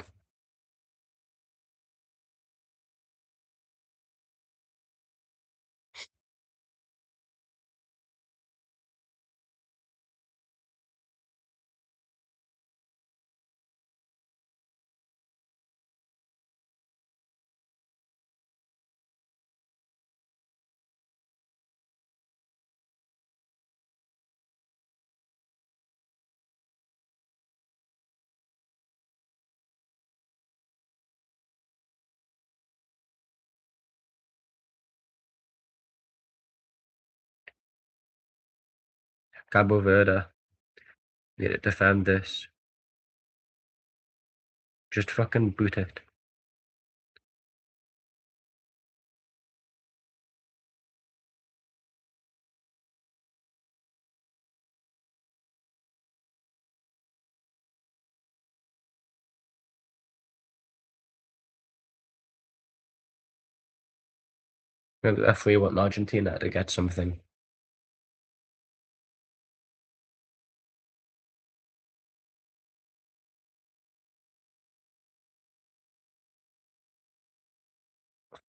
Cabo Verde. Need to defend this. Just fucking boot it. Maybe the referee want Argentina to get something.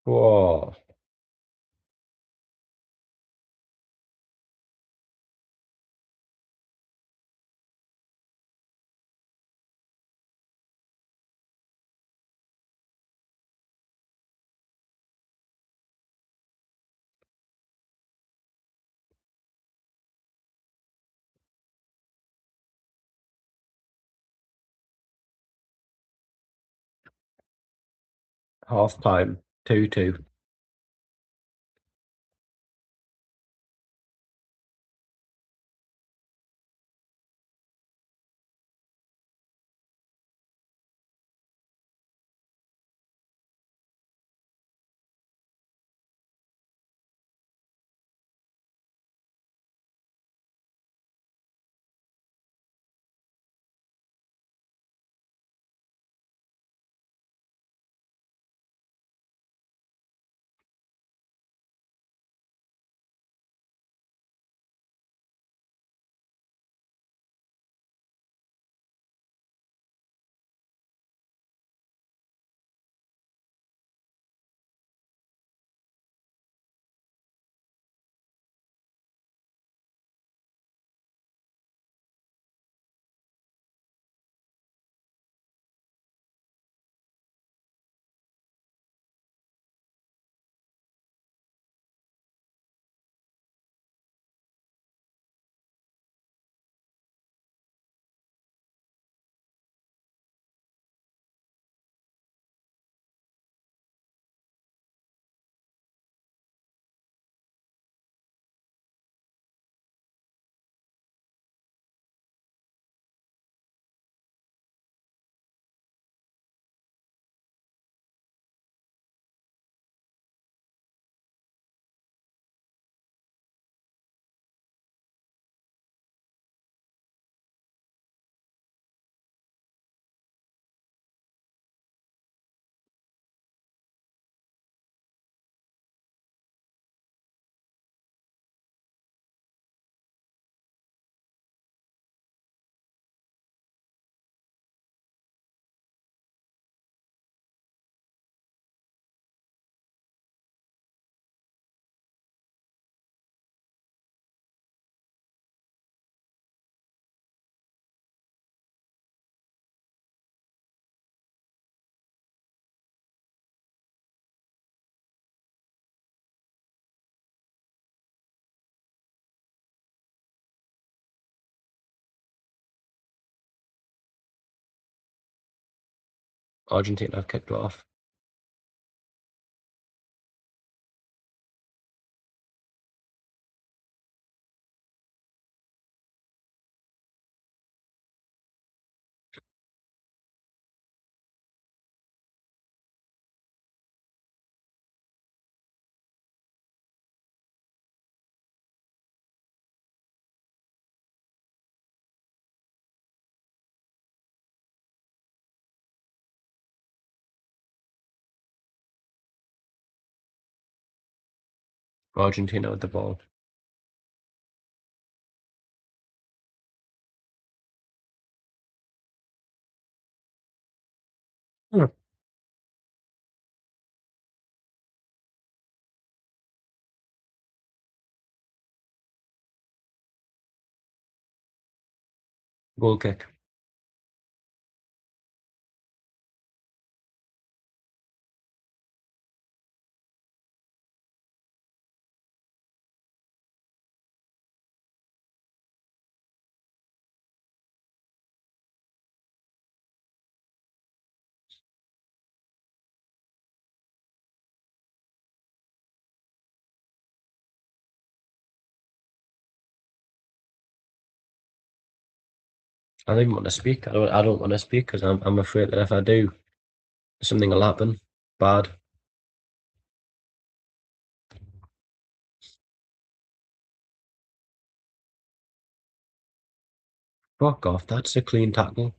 Whoa. Half time, 2-2. Argentina have kicked it off. Argentina with the ball. Hmm. Goal kick. I don't even want to speak. I don't want to speak because I'm afraid that if I do, something will happen bad. Fuck off. That's a clean tackle.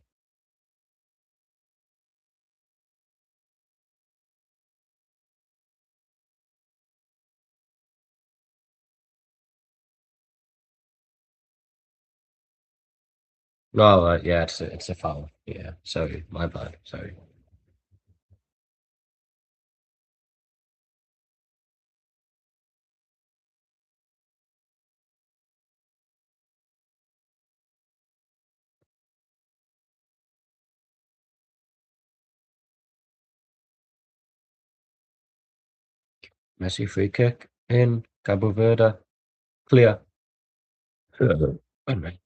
No, yeah, it's a foul. Yeah, sorry, my bad. Sorry. Messi free kick in Cabo Verde. Clear. Anyway,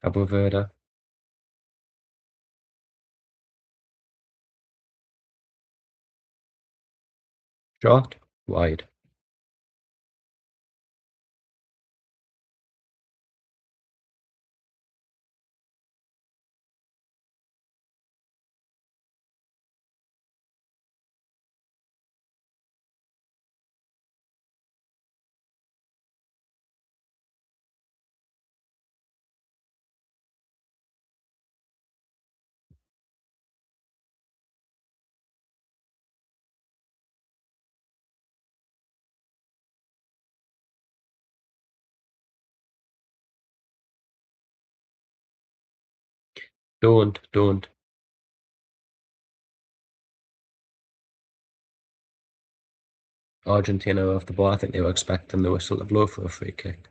Cabo Verde. Short, wide. Don't. Argentina off the ball. I think they were expecting the whistle to blow for a free kick.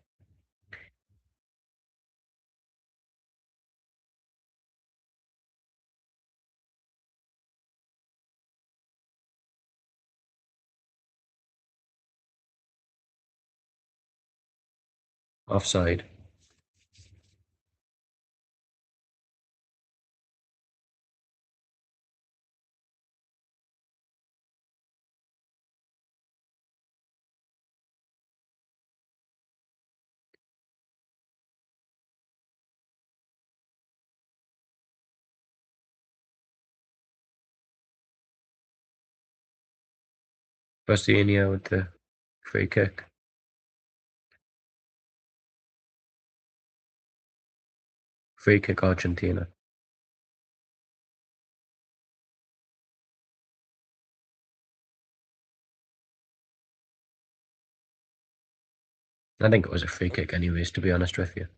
Offside. Bassinia with the free kick. Free kick Argentina. I think it was a free kick anyways, to be honest with you.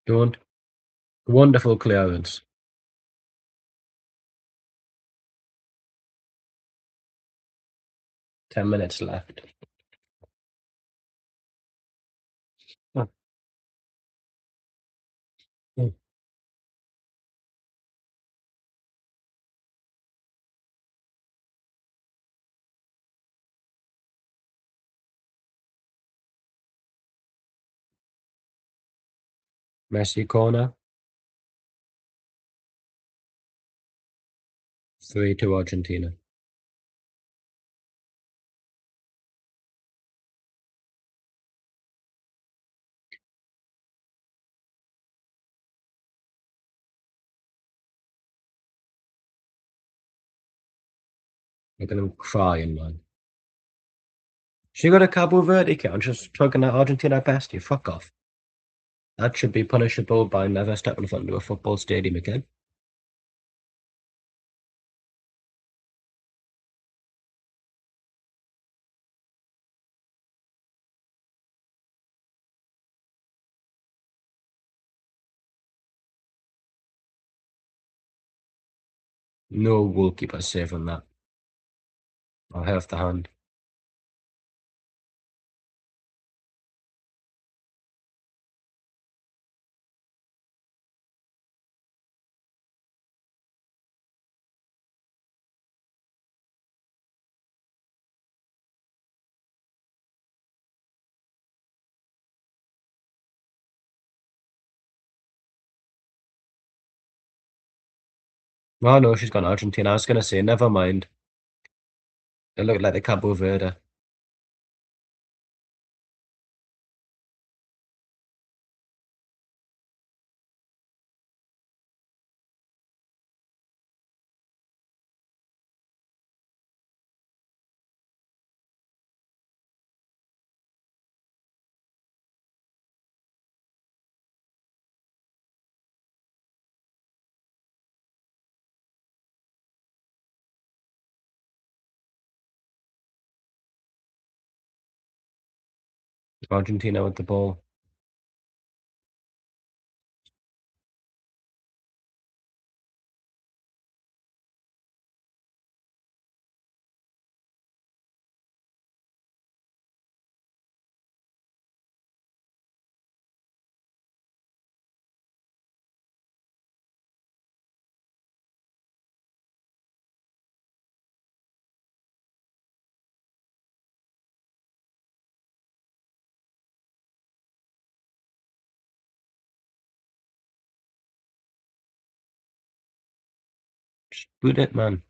Don't. Wonderful clearance. 10 minutes left. Oh, oh. Messi corner. 3-2 Argentina. Look at them crying, man. She got a Cabo Verde kit and just talking at Argentina best. You fuck off. That should be punishable by never stepping foot into a football stadium again. No goalkeeper saving that. I'll have the hand. Oh no, she's gone Argentina. I was gonna say, never mind. It looked like the Cabo Verde. Argentina with the ball. Just boot it, man.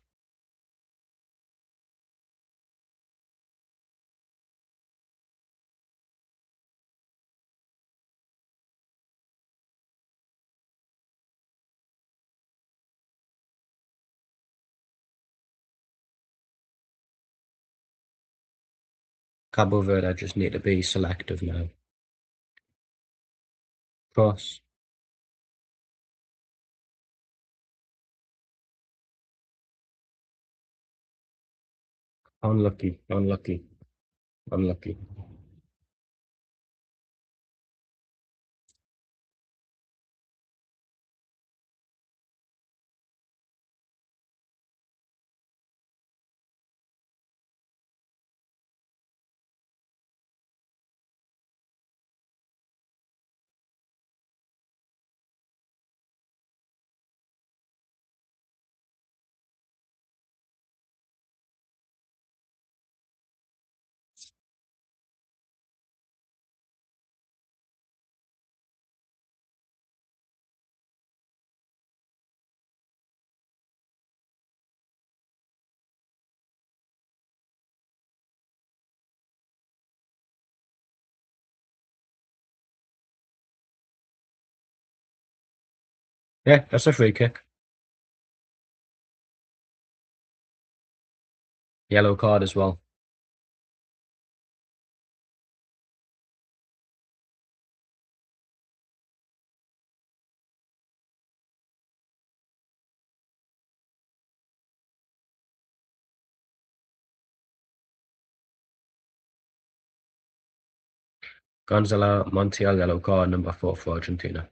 Cabo Verde, I just need to be selective now. Cross. Unlucky, unlucky, unlucky. Yeah, that's a free kick. Yellow card as well. Gonzalo Montiel, yellow card, number 4 for Argentina.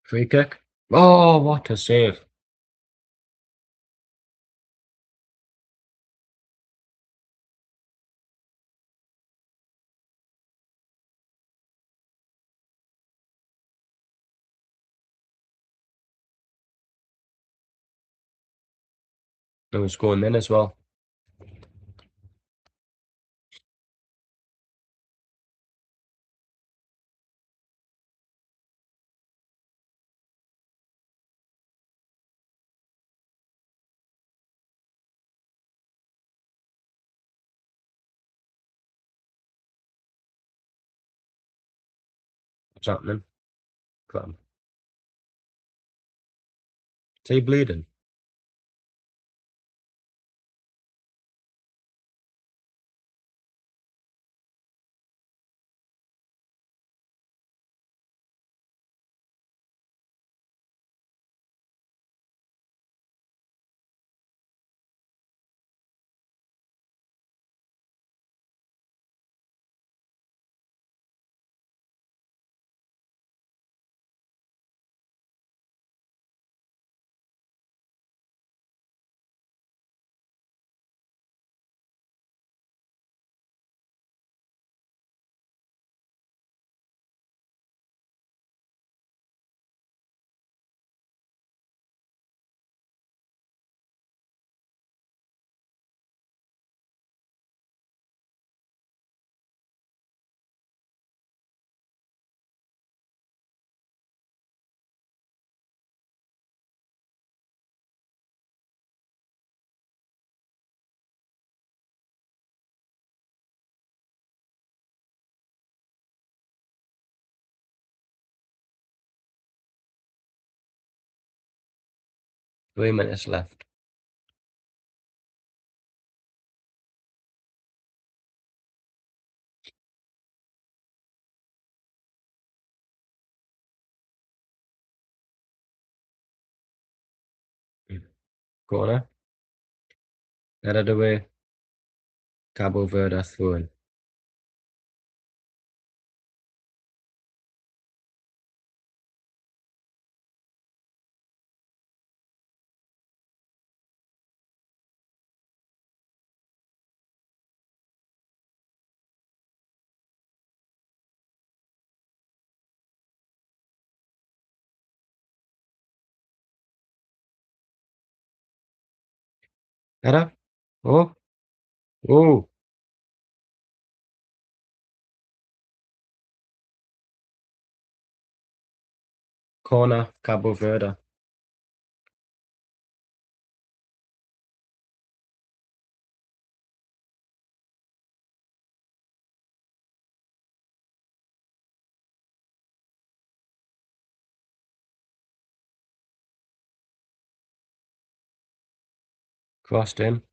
Free kick. Oh, what a save. It was going in as well. What's happening? Come on. Is he bleeding? Three minutes left. Corner. Headed away. Cabo Verde through in. Era? Oh, oh, corner, Cabo Verde. Crossed in.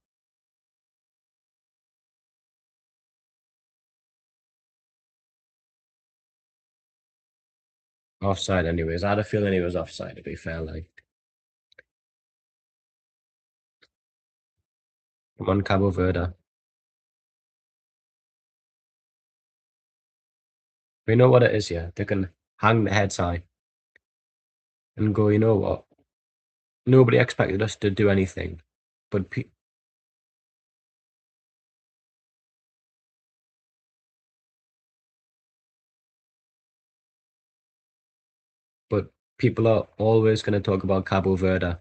Offside anyways. I had a feeling he was offside, to be fair, like. Come on, Cabo Verde. We know what it is, yeah. They can hang their heads high and go, you know what? Nobody expected us to do anything, but but people are always going to talk about Cabo Verde.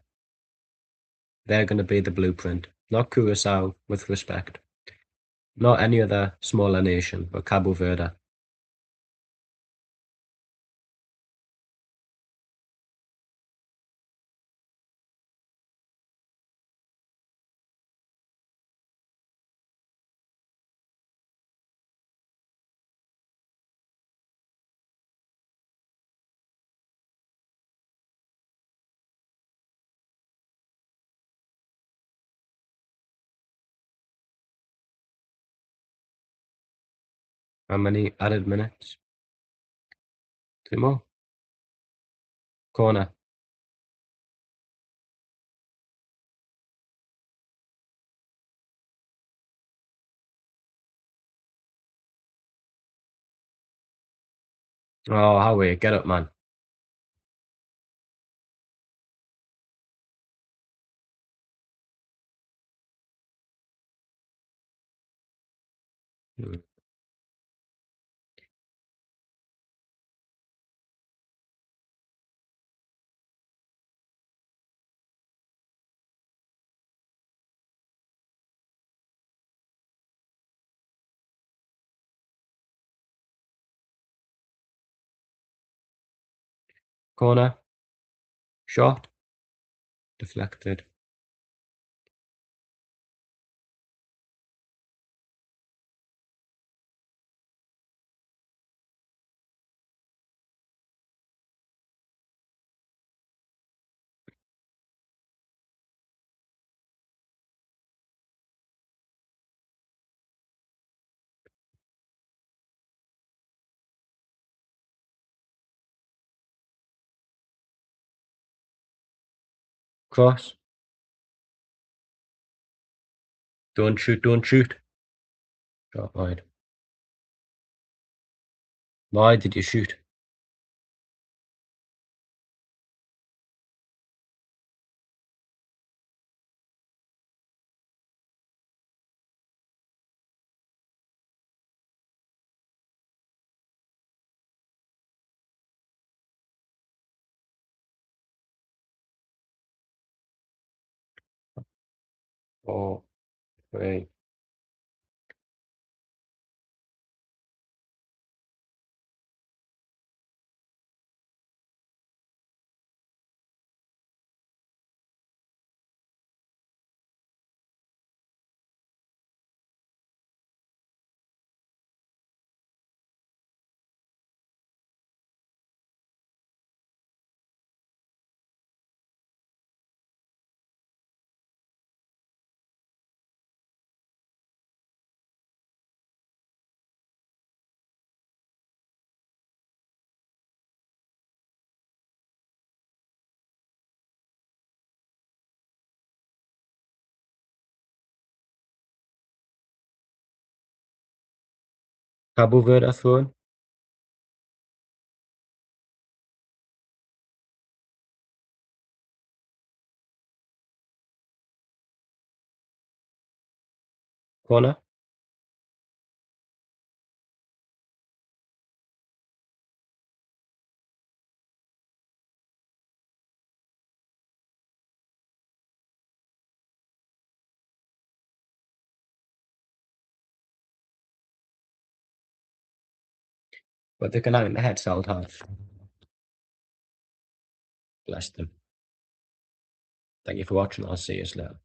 They're going to be the blueprint, not Curacao, with respect. Not any other smaller nation, but Cabo Verde. How many added minutes? Two more. Corner. Oh, Howie, get up, man. Mm. Corner. Shot. Deflected. Cross. Don't shoot, don't shoot. Shot wide. Why did you shoot? Oh, wait. Cabo Verde thrown. Corner. but they can hang their heads held high. Bless them. Thank you for watching. I'll see you later.